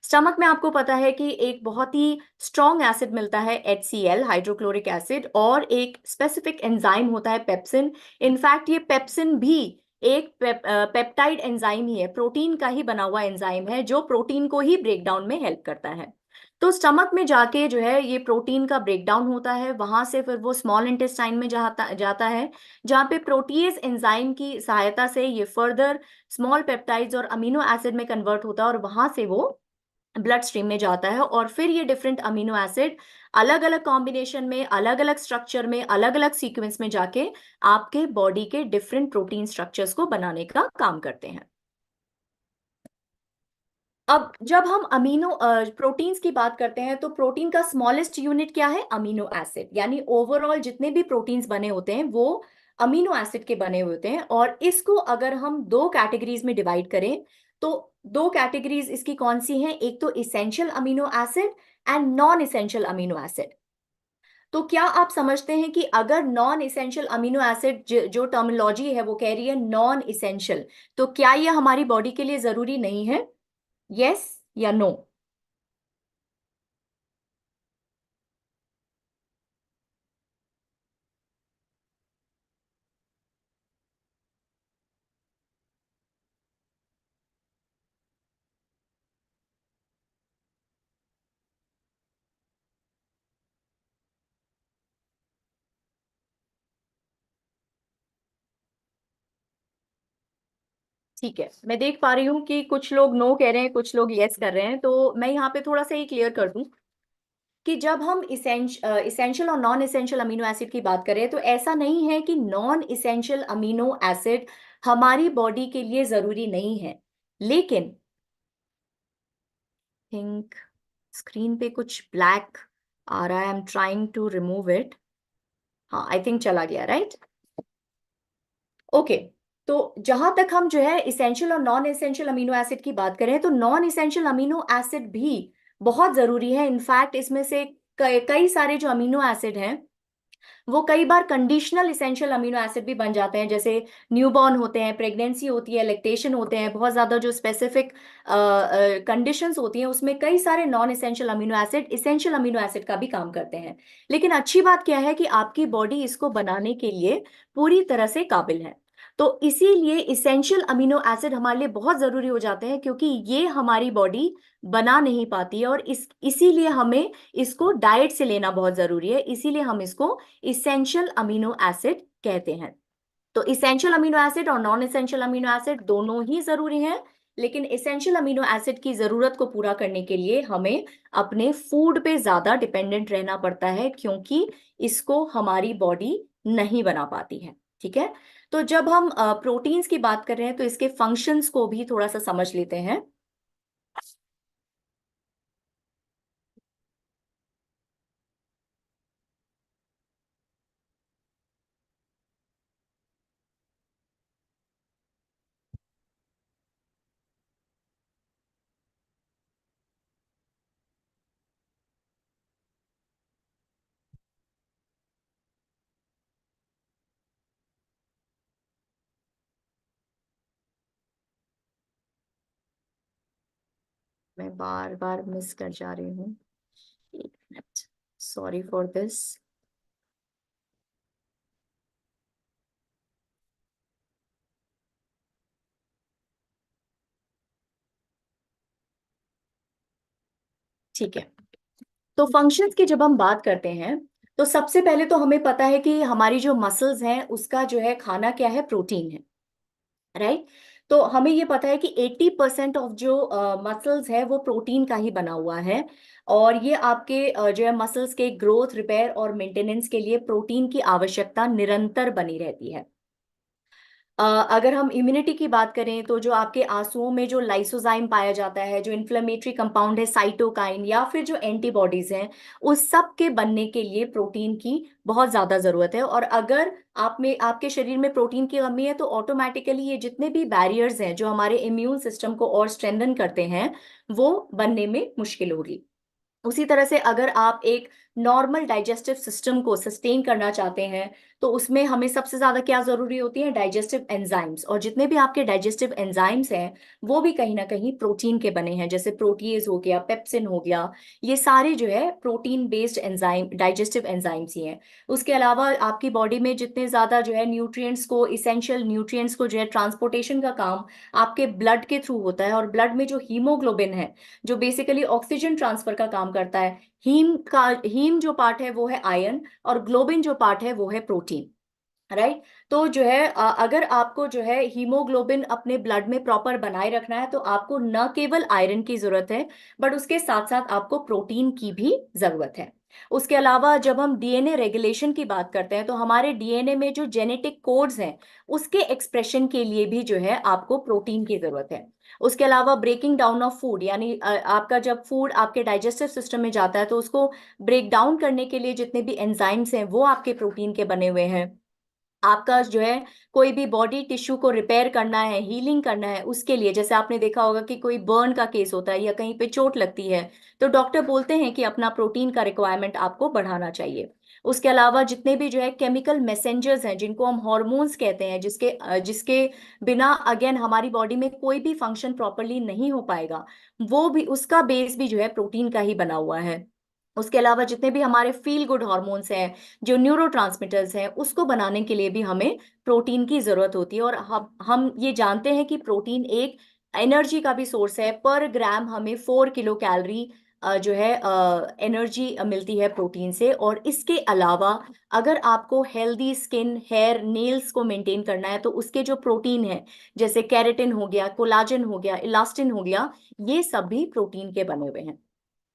स्टमक में आपको पता है कि एक बहुत ही स्ट्रॉन्ग एसिड मिलता है HCl हाइड्रोक्लोरिक एसिड, और एक स्पेसिफिक एंजाइम होता है पेप्सिन। इनफैक्ट ये पेप्सिन भी एक पेप्टाइड एंजाइम ही है, प्रोटीन का ही बना हुआ एंजाइम है जो प्रोटीन को ही ब्रेक डाउन में हेल्प करता है। तो स्टमक में जाके जो है ये प्रोटीन का ब्रेक डाउन होता है, वहां से फिर वो स्मॉल इंटेस्टाइन में जाता जाता है, जहाँ पे प्रोटीएज एंजाइम की सहायता से ये फर्दर स्मॉल पेप्टाइड्स और अमीनो एसिड में कन्वर्ट होता है, और वहां से वो ब्लड स्ट्रीम में जाता है। और फिर ये डिफरेंट अमीनो एसिड अलग अलग कॉम्बिनेशन में, अलग अलग स्ट्रक्चर में, अलग अलग सीक्वेंस में जाके आपके बॉडी के डिफरेंट प्रोटीन स्ट्रक्चर्स को बनाने का काम करते हैं। अब जब हम अमीनो प्रोटीन्स की बात करते हैं, तो प्रोटीन का स्मॉलेस्ट यूनिट क्या है? Amino acid. यानी ओवरऑल जितने भी प्रोटीन्स बने होते हैं वो अमीनो एसिड के बने हुए होते हैं, और इसको अगर हम दो कैटेगरीज में डिवाइड करें तो दो कैटेगरीज इसकी कौन सी हैं? एक तो essential amino acid and non essential amino acid. तो क्या आप समझते हैं कि अगर नॉन इसेंशियल अमीनो एसिड जो टर्मिनोलॉजी है वो कह रही है नॉन इसेंशियल, तो क्या ये हमारी बॉडी के लिए जरूरी नहीं है? यस या नो? ठीक है, मैं देख पा रही हूँ कि कुछ लोग नो कह रहे हैं, कुछ लोग यस कर रहे हैं। तो मैं यहाँ पे थोड़ा सा ये क्लियर कर दूं कि जब हम इसेंशियल और नॉन इसेंशियल अमीनो एसिड की बात करें, तो ऐसा नहीं है कि नॉन इसेंशियल अमीनो एसिड हमारी बॉडी के लिए जरूरी नहीं है। लेकिन थिंक स्क्रीन पे कुछ ब्लैक आ रहा है, I am trying to remove it. हाँ, आई थिंक चला गया, राइट? ओके। तो जहां तक हम जो है इसेंशियल और नॉन इसेंशियल अमीनो एसिड की बात करें, तो नॉन इसेंशियल अमीनो एसिड भी बहुत जरूरी है। इनफैक्ट इसमें से कई सारे जो अमीनो एसिड हैं वो कई बार कंडीशनल इसेंशियल अमीनो एसिड भी बन जाते हैं। जैसे न्यूबॉर्न होते हैं, प्रेगनेंसी होती है, लैक्टेशन होते हैं, बहुत ज्यादा जो स्पेसिफिक कंडीशंस होती हैं उसमें कई सारे non essential amino acid essential amino acid का भी काम करते हैं। लेकिन अच्छी बात क्या है कि आपकी बॉडी इसको बनाने के लिए पूरी तरह से काबिल है। तो इसीलिए इसेंशियल अमीनो एसिड हमारे लिए बहुत जरूरी हो जाते हैं, क्योंकि ये हमारी बॉडी बना नहीं पाती है, और इसीलिए हमें इसको डाइट से लेना बहुत जरूरी है। इसीलिए हम इसको इसेंशियल अमीनो एसिड कहते हैं। तो इसेंशियल अमीनो एसिड और नॉन इसेंशियल अमीनो एसिड दोनों ही जरूरी हैं, लेकिन इसेंशियल अमीनो एसिड की जरूरत को पूरा करने के लिए हमें अपने फूड पे ज्यादा डिपेंडेंट रहना पड़ता है, क्योंकि इसको हमारी बॉडी नहीं बना पाती है। ठीक है। तो जब हम प्रोटीन्स की बात कर रहे हैं तो इसके फंक्शंस को भी थोड़ा सा समझ लेते हैं। मैं बार बार मिस कर जा रही हूँ, एक मिनट, सॉरी फॉर दिस। ठीक है। तो फंक्शंस की जब हम बात करते हैं तो सबसे पहले तो हमें पता है कि हमारी जो मसल्स हैं उसका जो है खाना क्या है, प्रोटीन है, राइट। तो हमें ये पता है कि 80% ऑफ जो मसल्स है वो प्रोटीन का ही बना हुआ है। और ये आपके जो है मसल्स के ग्रोथ, रिपेयर और मेंटेनेंस के लिए प्रोटीन की आवश्यकता निरंतर बनी रहती है। अगर हम इम्यूनिटी की बात करें तो जो आपके आंसुओं में जो लाइसोजाइम पाया जाता है, जो इन्फ्लेमेटरी कंपाउंड है साइटोकाइन, या फिर जो एंटीबॉडीज हैं, उस सब के बनने के लिए प्रोटीन की बहुत ज्यादा जरूरत है। और अगर आप में आपके शरीर में प्रोटीन की कमी है तो ऑटोमेटिकली ये जितने भी बैरियर्स हैं जो हमारे इम्यून सिस्टम को और स्ट्रेंथन करते हैं वो बनने में मुश्किल होगी। उसी तरह से अगर आप एक नॉर्मल डाइजेस्टिव सिस्टम को सस्टेन करना चाहते हैं तो उसमें हमें सबसे ज्यादा क्या जरूरी होती है, डाइजेस्टिव एंजाइम्स। और जितने भी आपके डाइजेस्टिव एंजाइम्स हैं वो भी कहीं ना कहीं प्रोटीन के बने हैं, जैसे प्रोटीएज हो गया, पेप्सिन हो गया, ये सारे जो है protein based enzyme, digestive enzymes ही हैं। उसके अलावा आपकी बॉडी में जितने ज्यादा जो है न्यूट्रिएंट्स को, इसेंशियल न्यूट्रिएंट्स को जो है ट्रांसपोर्टेशन का काम आपके ब्लड के थ्रू होता है। और ब्लड में जो हीमोग्लोबिन है जो बेसिकली ऑक्सीजन ट्रांसफर का काम करता है, हीम जो पार्ट है वो है आयरन, और ग्लोबिन जो पार्ट है वो है प्रोटीन, राइट। तो जो है अगर आपको जो है हीमोग्लोबिन अपने ब्लड में प्रॉपर बनाए रखना है तो आपको न केवल आयरन की जरूरत है बट उसके साथ साथ आपको प्रोटीन की भी जरूरत है। उसके अलावा जब हम डीएनए रेगुलेशन की बात करते हैं तो हमारे डीएनए में जो जेनेटिक कोड्स हैं उसके एक्सप्रेशन के लिए भी जो है आपको प्रोटीन की जरूरत है। उसके अलावा ब्रेकिंग डाउन ऑफ फूड, यानी आपका जब फूड आपके डाइजेस्टिव सिस्टम में जाता है तो उसको ब्रेक डाउन करने के लिए जितने भी एंजाइम्स हैं वो आपके प्रोटीन के बने हुए हैं। आपका जो है कोई भी बॉडी टिश्यू को रिपेयर करना है, हीलिंग करना है, उसके लिए जैसे आपने देखा होगा कि कोई बर्न का केस होता है या कहीं पे चोट लगती है तो डॉक्टर बोलते हैं कि अपना प्रोटीन का रिक्वायरमेंट आपको बढ़ाना चाहिए। उसके अलावा जितने भी जो है केमिकल मैसेंजर्स हैं जिनको हम हॉर्मोन्स कहते हैं, जिसके बिना अगेन हमारी बॉडी में कोई भी फंक्शन प्रॉपरली नहीं हो पाएगा, वो भी, उसका बेस भी जो है प्रोटीन का ही बना हुआ है। उसके अलावा जितने भी हमारे फील गुड हॉर्मोन्स हैं, जो न्यूरोट्रांसमीटर्स हैं, उसको बनाने के लिए भी हमें प्रोटीन की जरूरत होती है। और हम ये जानते हैं कि प्रोटीन एक एनर्जी का भी सोर्स है। पर ग्राम हमें 4 किलो कैलोरी जो है एनर्जी मिलती है प्रोटीन से। और इसके अलावा अगर आपको हेल्दी स्किन, हेयर, नेल्स को मेंटेन करना है तो उसके जो प्रोटीन है, जैसे कैरेटिन हो गया, कोलाजन हो गया, इलास्टिन हो गया, ये सब भी प्रोटीन के बने हुए हैं।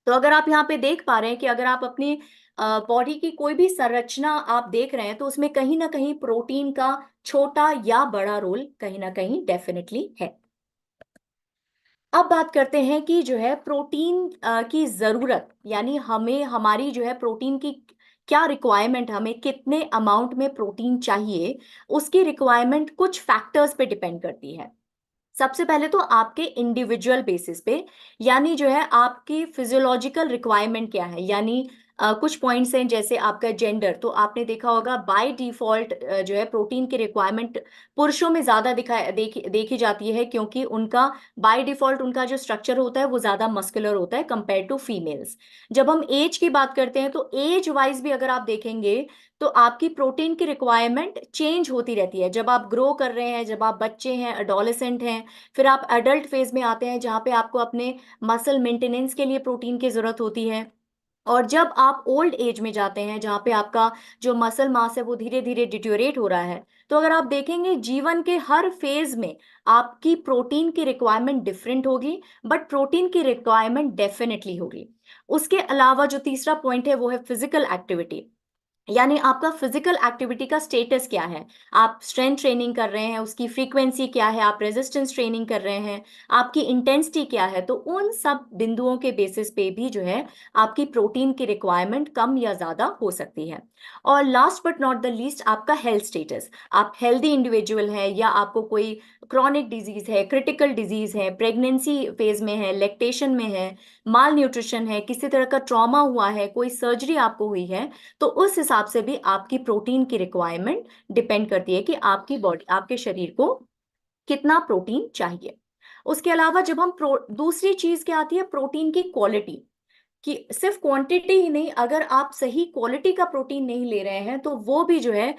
तो अगर आप यहाँ पे देख पा रहे हैं कि अगर आप अपनी बॉडी की कोई भी संरचना आप देख रहे हैं तो उसमें कहीं ना कहीं प्रोटीन का छोटा या बड़ा रोल कहीं ना कहीं डेफिनेटली है। अब बात करते हैं कि जो है प्रोटीन की जरूरत, यानी हमें हमारी जो है प्रोटीन की क्या रिक्वायरमेंट, हमें कितने अमाउंट में प्रोटीन चाहिए, उसकी रिक्वायरमेंट कुछ फैक्टर्स पे डिपेंड करती है। सबसे पहले तो आपके इंडिविजुअल बेसिस पे, यानी जो है आपकी फिजियोलॉजिकल रिक्वायरमेंट क्या है, यानी कुछ पॉइंट्स हैं जैसे आपका जेंडर। तो आपने देखा होगा बाय डिफॉल्ट जो है प्रोटीन की रिक्वायरमेंट पुरुषों में ज्यादा देखी जाती है, क्योंकि उनका बाय डिफॉल्ट उनका जो स्ट्रक्चर होता है वो ज्यादा मस्कुलर होता है कंपेयर टू फीमेल्स। जब हम एज की बात करते हैं तो एज वाइज भी अगर आप देखेंगे तो आपकी प्रोटीन की रिक्वायरमेंट चेंज होती रहती है। जब आप ग्रो कर रहे हैं, जब आप बच्चे हैं, अडोलेसेंट हैं, फिर आप एडल्ट फेज में आते हैं जहां पे आपको अपने मसल मेंटेनेंस के लिए प्रोटीन की जरूरत होती है। और जब आप ओल्ड एज में जाते हैं जहां पे आपका जो मसल मास है वो धीरे धीरे डिटोरेट हो रहा है, तो अगर आप देखेंगे जीवन के हर फेज में आपकी प्रोटीन की रिक्वायरमेंट डिफरेंट होगी, बट प्रोटीन की रिक्वायरमेंट डेफिनेटली होगी। उसके अलावा जो तीसरा पॉइंट है वो है फिजिकल एक्टिविटी, यानी आपका फिजिकल एक्टिविटी का स्टेटस क्या है। आप स्ट्रेंथ ट्रेनिंग कर रहे हैं, उसकी फ्रीक्वेंसी क्या है, आप रेजिस्टेंस ट्रेनिंग कर रहे हैं, आपकी इंटेंसिटी क्या है। तो उन सब बिंदुओं के बेसिस पे भी जो है आपकी प्रोटीन की रिक्वायरमेंट कम या ज्यादा हो सकती है। और last but not the least, आपका हेल्थ स्टेटस। आप हेल्दी इंडिविजुअल है या आपको कोई क्रॉनिक डिजीज है, क्रिटिकल डिजीज है, प्रेगनेंसी फेज में है, लैक्टेशन में है, माल न्यूट्रिशन है, किसी तरह का ट्रॉमा हुआ है, कोई सर्जरी आपको हुई है, तो उस हिसाब से भी आपकी प्रोटीन की रिक्वायरमेंट डिपेंड करती है कि आपकी बॉडी, आपके शरीर को कितना प्रोटीन चाहिए। उसके अलावा जब हम दूसरी चीज क्या आती है, प्रोटीन की क्वालिटी। कि सिर्फ क्वांटिटी ही नहीं, अगर आप सही क्वालिटी का प्रोटीन नहीं ले रहे हैं तो वो भी जो है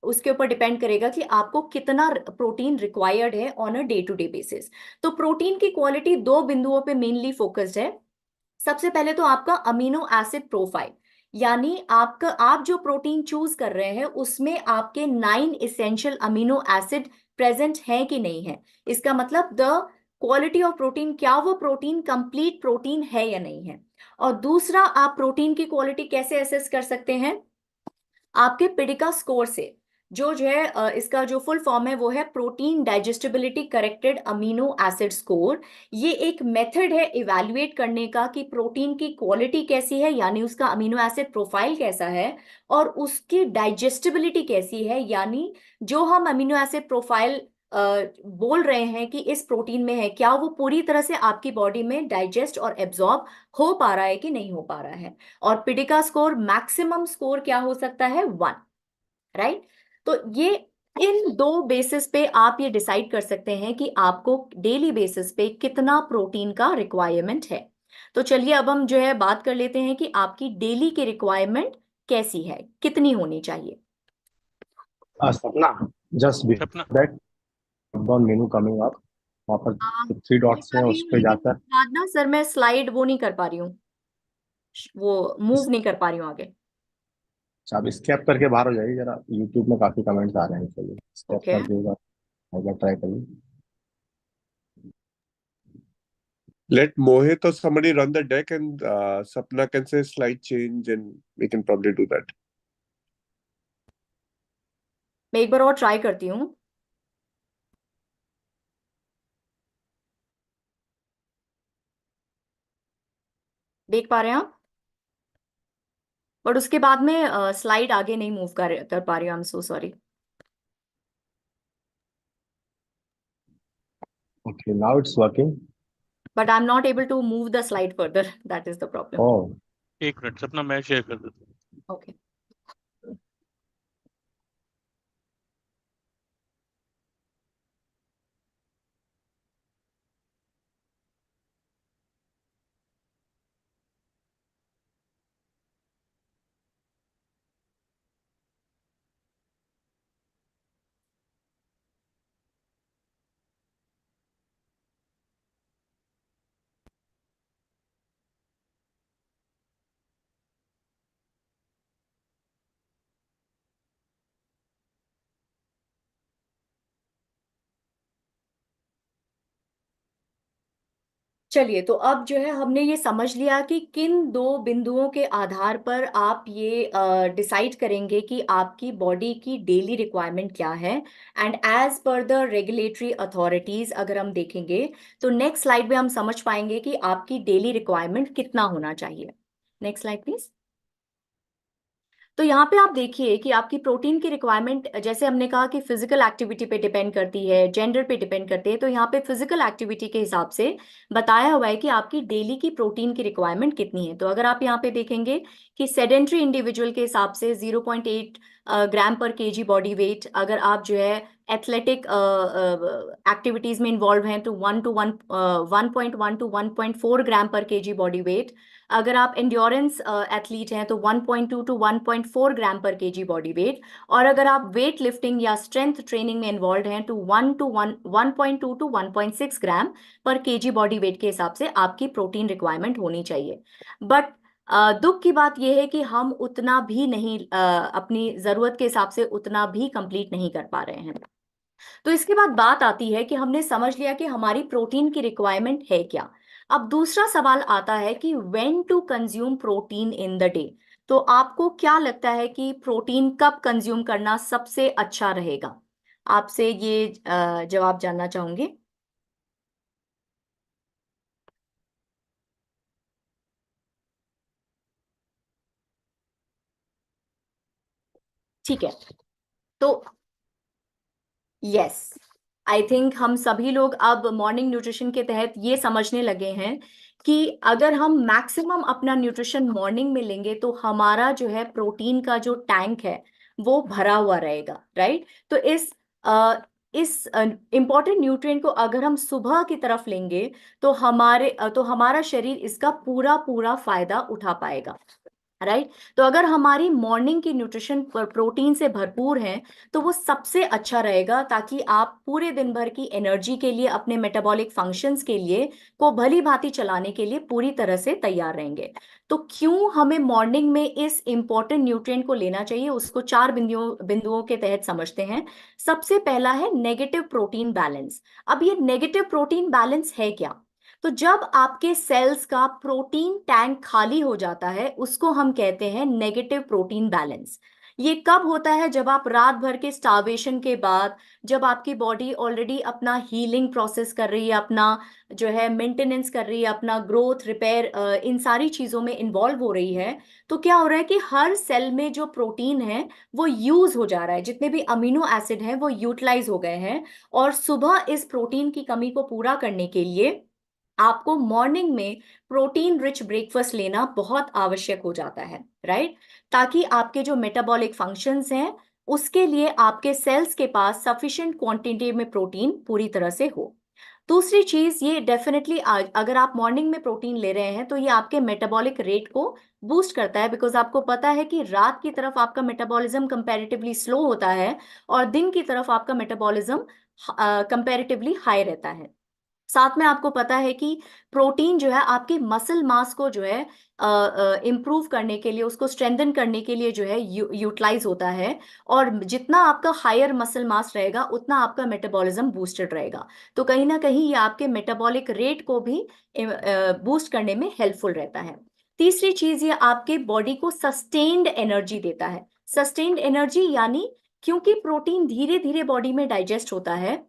उसके ऊपर डिपेंड करेगा कि आपको कितना प्रोटीन रिक्वायर्ड है on a day to day basis. तो प्रोटीन की क्वालिटी दो बिंदुओं पे मेनली फोकस्ड है। सबसे पहले तो आपका अमीनो एसिड प्रोफाइल, यानी आप जो प्रोटीन चूज कर रहे हैं उसमें आपके 9 इसेंशियल अमीनो एसिड प्रेजेंट है कि नहीं है। इसका मतलब द क्वालिटी ऑफ प्रोटीन, क्या वो प्रोटीन कंप्लीट प्रोटीन है या नहीं है। और दूसरा, आप प्रोटीन की क्वालिटी कैसे असेस कर सकते हैं? आपके पिडिका स्कोर से। जो है इसका जो फुल फॉर्म है वो है protein digestibility corrected amino acid score. ये एक मेथड है इवैल्यूएट करने का कि प्रोटीन की क्वालिटी कैसी है, यानी उसका अमीनो एसिड प्रोफाइल कैसा है, और उसकी डाइजेस्टिबिलिटी कैसी है, यानी जो हम अमीनो एसिड प्रोफाइल बोल रहे हैं कि इस प्रोटीन में है, क्या वो पूरी तरह से आपकी बॉडी में डाइजेस्ट और एब्जॉर्ब हो पा रहा है कि नहीं हो पा रहा है। और पिडिका स्कोर मैक्सिमम स्कोर क्या हो सकता है? 1, राइट। तो ये इन दो बेसिस पे आप ये डिसाइड कर सकते हैं कि आपको डेली बेसिस पे कितना प्रोटीन का रिक्वायरमेंट है। तो चलिए अब हम जो है बात कर लेते हैं कि आपकी डेली की रिक्वायरमेंट कैसी है, कितनी होनी चाहिए। सपना, just before सपना that, countdown menu coming up, वहाँ पर जो 3 देख डॉट्स पा हैं रही उस हूँ, पे लेकिन जाकर उसके बाद ना सर मैं स्लाइड वो नहीं कर पा रही हूँ, वो मूव नहीं कर पा रही हूँ आगे। आप स्केप करके बाहर हो जाइए जरा। यूट्यूब में काफी कमेंट्स आ रहे हैं, चलिए स्केप ओके, कर दिएगा, एक बार ट्राई करिए। Let Mohit or somebody run the deck and Sapna can say slide change and we can probably do that. मैं एक बार और ट्राई करती हूँ। देख पा रहे हैं आप? बट उसके बाद में स्लाइड आगे नहीं मूव कर पा रही हूँ। I am so sorry. Okay, now it's working. But I am not able to move the slide further, that is the problem. Oh, एक मिनट सपना मैं शेयर कर देता हूँ। ओके, चलिए तो अब जो है हमने ये समझ लिया कि किन दो बिंदुओं के आधार पर आप ये डिसाइड करेंगे कि आपकी बॉडी की डेली रिक्वायरमेंट क्या है। And as per the regulatory authorities अगर हम देखेंगे तो नेक्स्ट स्लाइड में हम समझ पाएंगे कि आपकी डेली रिक्वायरमेंट कितना होना चाहिए। Next slide please. तो यहाँ पे आप देखिए कि आपकी प्रोटीन की रिक्वायरमेंट, जैसे हमने कहा कि फिजिकल एक्टिविटी पे डिपेंड करती है, जेंडर पे डिपेंड करती है, तो यहाँ पे फिजिकल एक्टिविटी के हिसाब से बताया हुआ है कि आपकी डेली की प्रोटीन की रिक्वायरमेंट कितनी है। तो अगर आप यहाँ पे देखेंगे कि सेडेंट्री इंडिविजुअल के हिसाब से 0.8 ग्राम पर केजी बॉडी वेट, अगर आप जो है एथलेटिक एक्टिविटीज में इन्वॉल्व हैं तो 1 टू 1.4 ग्राम पर केजी बॉडी वेट, अगर आप एंड्योरेंस एथलीट हैं तो 1.2 टू 1.4 ग्राम पर केजी बॉडी वेट, और अगर आप वेट लिफ्टिंग या स्ट्रेंथ ट्रेनिंग में इन्वॉल्व हैं तो 1.2 टू 1.6 ग्राम पर केजी बॉडी वेट के हिसाब से आपकी प्रोटीन रिक्वायरमेंट होनी चाहिए। बट दुख की बात यह है कि हम उतना भी नहीं, अपनी जरूरत के हिसाब से उतना भी कंप्लीट नहीं कर पा रहे हैं। तो इसके बाद बात आती है कि हमने समझ लिया कि हमारी प्रोटीन की रिक्वायरमेंट है क्या। अब दूसरा सवाल आता है कि when to consume protein in the day. तो आपको क्या लगता है कि प्रोटीन कब कंज्यूम करना सबसे अच्छा रहेगा? आपसे ये जवाब जानना चाहूंगी। ठीक है, तो यस, आई थिंक हम सभी लोग अब मॉर्निंग न्यूट्रिशन के तहत ये समझने लगे हैं कि अगर हम मैक्सिमम अपना न्यूट्रिशन मॉर्निंग में लेंगे तो हमारा जो है प्रोटीन का जो टैंक है वो भरा हुआ रहेगा, राइट। तो इस इंपॉर्टेंट न्यूट्रिएंट को अगर हम सुबह की तरफ लेंगे तो हमारा शरीर इसका पूरा पूरा फायदा उठा पाएगा। राइट। तो अगर हमारी मॉर्निंग की न्यूट्रिशन प्रोटीन से भरपूर है तो वो सबसे अच्छा रहेगा, ताकि आप पूरे दिन भर की एनर्जी के लिए, अपने मेटाबॉलिक फंक्शंस के लिए को भली भांति चलाने के लिए पूरी तरह से तैयार रहेंगे। तो क्यों हमें मॉर्निंग में इस इंपॉर्टेंट न्यूट्रिएंट को लेना चाहिए, उसको 4 बिंदुओं के तहत समझते हैं। सबसे पहला है नेगेटिव प्रोटीन बैलेंस। अब ये नेगेटिव प्रोटीन बैलेंस है क्या? तो जब आपके सेल्स का प्रोटीन टैंक खाली हो जाता है, उसको हम कहते हैं नेगेटिव प्रोटीन बैलेंस। ये कब होता है? जब आप रात भर के स्टार्वेशन के बाद, जब आपकी बॉडी ऑलरेडी अपना हीलिंग प्रोसेस कर रही है, अपना जो है मेंटेनेंस कर रही है, अपना ग्रोथ, रिपेयर, इन सारी चीजों में इन्वॉल्व हो रही है। तो क्या हो रहा है कि हर सेल में जो प्रोटीन है वो यूज हो जा रहा है, जितने भी अमीनो एसिड हैं वो यूटिलाइज हो गए हैं। और सुबह इस प्रोटीन की कमी को पूरा करने के लिए आपको मॉर्निंग में प्रोटीन रिच ब्रेकफास्ट लेना बहुत आवश्यक हो जाता है, राइट। ताकि आपके जो मेटाबॉलिक फंक्शंस हैं उसके लिए आपके सेल्स के पास सफिशिएंट क्वांटिटी में प्रोटीन पूरी तरह से हो। दूसरी चीज, ये डेफिनेटली अगर आप मॉर्निंग में प्रोटीन ले रहे हैं तो ये आपके मेटाबॉलिक रेट को बूस्ट करता है, बिकॉज आपको पता है कि रात की तरफ आपका मेटाबॉलिज्म कंपैरेटिवली स्लो होता है और दिन की तरफ आपका मेटाबॉलिज्म कंपैरेटिवली हाई रहता है। साथ में आपको पता है कि प्रोटीन जो है आपके मसल मास को जो है इम्प्रूव करने के लिए, उसको स्ट्रेंथन करने के लिए जो है यूटिलाइज होता है। और जितना आपका हायर मसल मास रहेगा उतना आपका मेटाबॉलिज्म बूस्टेड रहेगा। तो कहीं ना कहीं ये आपके मेटाबॉलिक रेट को भी बूस्ट करने में हेल्पफुल रहता है। तीसरी चीज, ये आपके बॉडी को सस्टेन्ड एनर्जी देता है। सस्टेन्ड एनर्जी यानी, क्योंकि प्रोटीन धीरे धीरे बॉडी में डाइजेस्ट होता है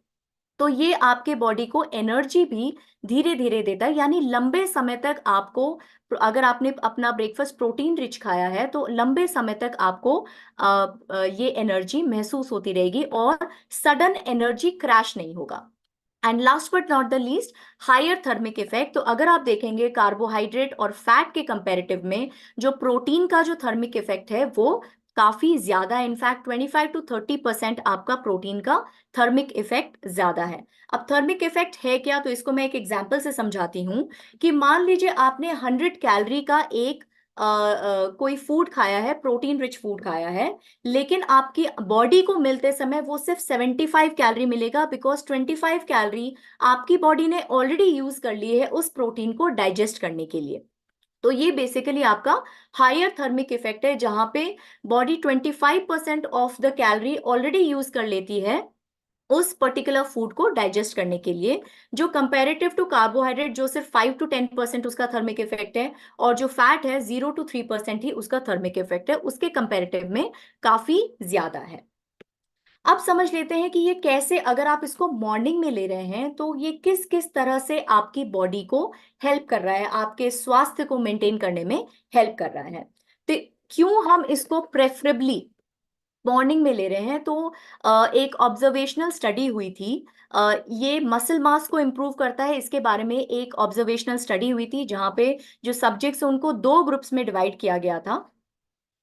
तो ये आपके बॉडी को एनर्जी भी धीरे धीरे देता है। यानी लंबे समय तक आपको, अगर आपने अपना ब्रेकफास्ट प्रोटीन रिच खाया है तो लंबे समय तक आपको ये एनर्जी महसूस होती रहेगी और सडन एनर्जी क्रैश नहीं होगा। And last but not the least, higher thermic effect. तो अगर आप देखेंगे कार्बोहाइड्रेट और फैट के कंपैरेटिव में जो प्रोटीन का जो थर्मिक इफेक्ट है वो काफी ज्यादा है। इनफैक्ट 25 to 30% आपका प्रोटीन का थर्मिक इफेक्ट ज्यादा है। अब थर्मिक इफेक्ट है क्या, तो इसको मैं एक एग्जांपल से समझाती हूँ। कि मान लीजिए आपने 100 कैलोरी का एक कोई फूड खाया है, प्रोटीन रिच फूड खाया है, लेकिन आपकी बॉडी को मिलते समय वो सिर्फ 75 कैलोरी मिलेगा, बिकॉज 25 कैलोरी आपकी बॉडी ने ऑलरेडी यूज कर ली है उस प्रोटीन को डाइजेस्ट करने के लिए। तो ये बेसिकली आपका हायर थर्मिक इफेक्ट है, जहां पे body 25% of the calorie already use कर लेती है उस पर्टिकुलर फूड को डाइजेस्ट करने के लिए, जो कंपैरेटिव टू कार्बोहाइड्रेट जो सिर्फ 5 to 10% उसका थर्मिक इफेक्ट है, और जो फैट है 0 to 3% ही उसका थर्मिक इफेक्ट है, उसके कंपैरेटिव में काफी ज्यादा है। अब समझ लेते हैं कि ये कैसे, अगर आप इसको मॉर्निंग में ले रहे हैं तो ये किस किस तरह से आपकी बॉडी को हेल्प कर रहा है, आपके स्वास्थ्य को मेंटेन करने में हेल्प कर रहा है। तो क्यों हम इसको प्रेफरेबली मॉर्निंग में ले रहे हैं, तो एक ऑब्जर्वेशनल स्टडी हुई थी। ये मसल मास को इम्प्रूव करता है, इसके बारे में एक ऑब्जर्वेशनल स्टडी हुई थी जहां पे जो सब्जेक्ट्स उनको 2 ग्रुप्स में डिवाइड किया गया था।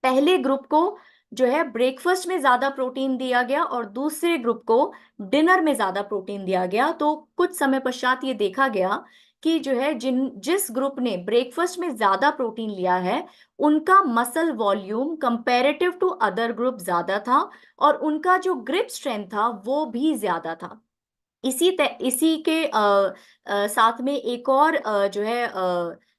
पहले ग्रुप को जो है ब्रेकफास्ट में ज्यादा प्रोटीन दिया गया और दूसरे ग्रुप को डिनर में ज्यादा प्रोटीन दिया गया। तो कुछ समय पश्चात ये देखा गया कि जो है जिस ग्रुप ने ब्रेकफास्ट में ज्यादा प्रोटीन लिया है उनका muscle volume comparative to other group ज्यादा था और उनका जो ग्रिप स्ट्रेंथ था वो भी ज्यादा था। इसी के साथ में एक और जो है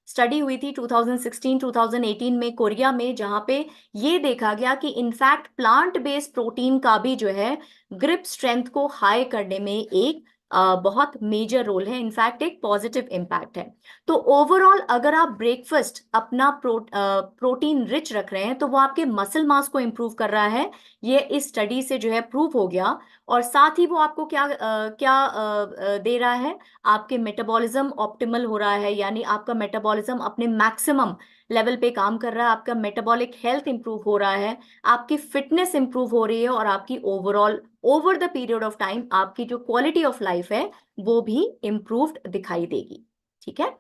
स्टडी हुई थी 2016-2018 में कोरिया में, जहां पे ये देखा गया कि इनफैक्ट प्लांट बेस्ड प्रोटीन का भी जो है ग्रिप स्ट्रेंथ को हाई करने में एक बहुत मेजर रोल है, इनफैक्ट एक पॉजिटिव इम्पैक्ट है। तो ओवरऑल अगर आप ब्रेकफास्ट अपना प्रोटीन रिच रख रहे हैं तो वो आपके मसल मास को इम्प्रूव कर रहा है, ये इस स्टडी से जो है प्रूव हो गया। और साथ ही वो आपको क्या दे रहा है, आपके मेटाबॉलिज्म ऑप्टिमल हो रहा है, यानी आपका मेटाबॉलिज्म अपने मैक्सिमम लेवल पे काम कर रहा है, आपका मेटाबॉलिक हेल्थ इंप्रूव हो रहा है, आपकी फिटनेस इंप्रूव हो रही है और आपकी overall over the period of time आपकी जो क्वालिटी ऑफ लाइफ है वो भी इंप्रूव्ड दिखाई देगी। ठीक है,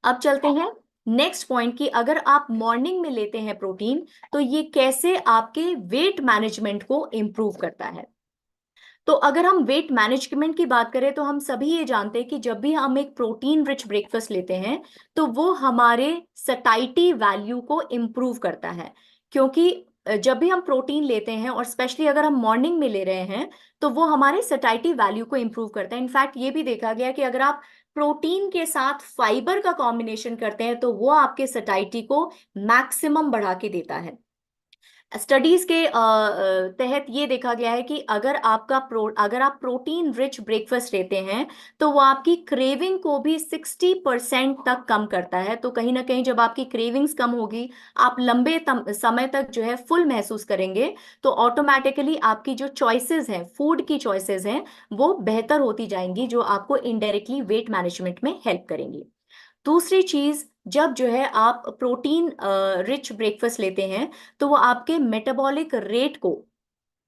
अब चलते हैं नेक्स्ट पॉइंट की, अगर आप मॉर्निंग में लेते हैं प्रोटीन तो ये कैसे आपके वेट मैनेजमेंट को इंप्रूव करता है। तो अगर हम वेट मैनेजमेंट की बात करें तो हम सभी ये जानते हैं कि जब भी हम एक प्रोटीन रिच ब्रेकफास्ट लेते हैं तो वो हमारे सटाइटी वैल्यू को इम्प्रूव करता है, क्योंकि जब भी हम प्रोटीन लेते हैं और स्पेशली अगर हम मॉर्निंग में ले रहे हैं तो वो हमारे सटाइटी वैल्यू को इम्प्रूव करता है। इनफैक्ट ये भी देखा गया कि अगर आप प्रोटीन के साथ फाइबर का कॉम्बिनेशन करते हैं तो वो आपके सटाइटी को मैक्सिमम बढ़ा के देता है। स्टडीज के तहत ये देखा गया है कि अगर आप प्रोटीन रिच ब्रेकफास्ट लेते हैं तो वो आपकी क्रेविंग को भी 60% तक कम करता है। तो कहीं ना कहीं जब आपकी क्रेविंग्स कम होगी, आप लंबे समय तक जो है फुल महसूस करेंगे, तो ऑटोमेटिकली आपकी जो चॉइसेस हैं, फूड की चॉइसेस हैं, वो बेहतर होती जाएंगी, जो आपको इनडायरेक्टली वेट मैनेजमेंट में हेल्प करेंगी। दूसरी चीज, जब जो है आप प्रोटीन रिच ब्रेकफास्ट लेते हैं तो वो आपके मेटाबॉलिक रेट को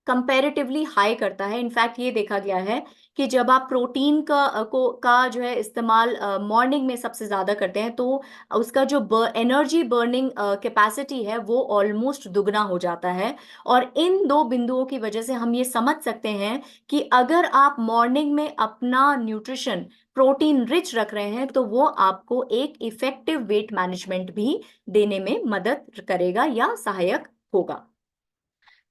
कंपैरेटिवली हाई करता है। इनफैक्ट ये देखा गया है कि जब आप प्रोटीन का जो है इस्तेमाल मॉर्निंग में सबसे ज्यादा करते हैं तो उसका जो एनर्जी बर्निंग कैपेसिटी है वो ऑलमोस्ट दुगना हो जाता है। और इन दो बिंदुओं की वजह से हम ये समझ सकते हैं कि अगर आप मॉर्निंग में अपना न्यूट्रिशन प्रोटीन रिच रख रहे हैं तो वो आपको एक इफेक्टिव वेट मैनेजमेंट भी देने में मदद करेगा या सहायक होगा।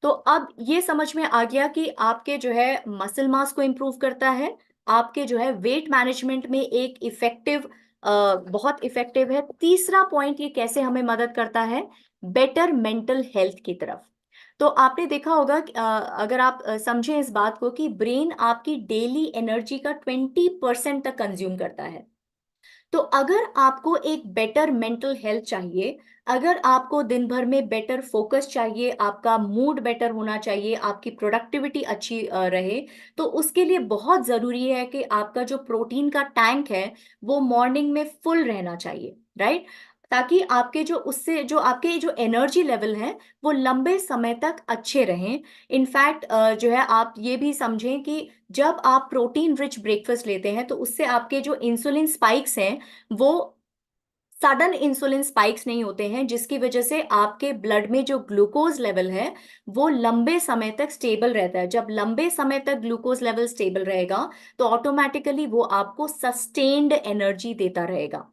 तो अब ये समझ में आ गया कि आपके जो है मसल मास को इम्प्रूव करता है, आपके जो है वेट मैनेजमेंट में एक इफेक्टिव, बहुत इफेक्टिव है। तीसरा पॉइंट ये कैसे हमें मदद करता है, बेटर मेंटल हेल्थ की तरफ। तो आपने देखा होगा कि, अगर आप समझें इस बात को कि ब्रेन आपकी डेली एनर्जी का 20% तक कंज्यूम करता है। तो अगर आपको एक बेटर मेंटल हेल्थ चाहिए, अगर आपको दिन भर में बेटर फोकस चाहिए, आपका मूड बेटर होना चाहिए, आपकी प्रोडक्टिविटी अच्छी रहे, तो उसके लिए बहुत जरूरी है कि आपका जो प्रोटीन का टैंक है वो मॉर्निंग में फुल रहना चाहिए, राइट? ताकि आपके जो उससे जो आपके जो एनर्जी लेवल है वो लंबे समय तक अच्छे रहें। इनफैक्ट जो है आप ये भी समझें कि जब आप प्रोटीन रिच ब्रेकफास्ट लेते हैं तो उससे आपके जो इंसुलिन स्पाइक्स हैं वो सडन इंसुलिन स्पाइक्स नहीं होते हैं, जिसकी वजह से आपके ब्लड में जो ग्लूकोज लेवल है वो लंबे समय तक स्टेबल रहता है। जब लंबे समय तक ग्लूकोज लेवल स्टेबल रहेगा तो ऑटोमेटिकली वो आपको सस्टेन्ड एनर्जी देता रहेगा।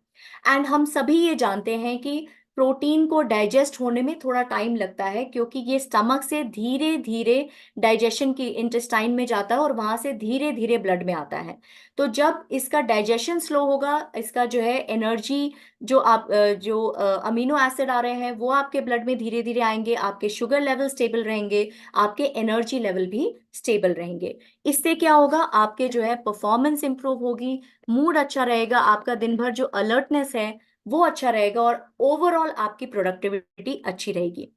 एंड हम सभी ये जानते हैं कि प्रोटीन को डाइजेस्ट होने में थोड़ा टाइम लगता है, क्योंकि ये स्टमक से धीरे धीरे डाइजेशन की इंटेस्टाइन में जाता है और वहां से धीरे धीरे ब्लड में आता है। तो जब इसका डाइजेशन स्लो होगा, इसका जो है एनर्जी, जो अमीनो एसिड आ रहे हैं वो आपके ब्लड में धीरे धीरे आएंगे, आपके शुगर लेवल स्टेबल रहेंगे, आपके एनर्जी लेवल भी स्टेबल रहेंगे। इससे क्या होगा, आपके जो है परफॉर्मेंस इंप्रूव होगी, मूड अच्छा रहेगा, आपका दिन भर जो अलर्टनेस है वो अच्छा रहेगा और ओवरऑल आपकी प्रोडक्टिविटी अच्छी रहेगी।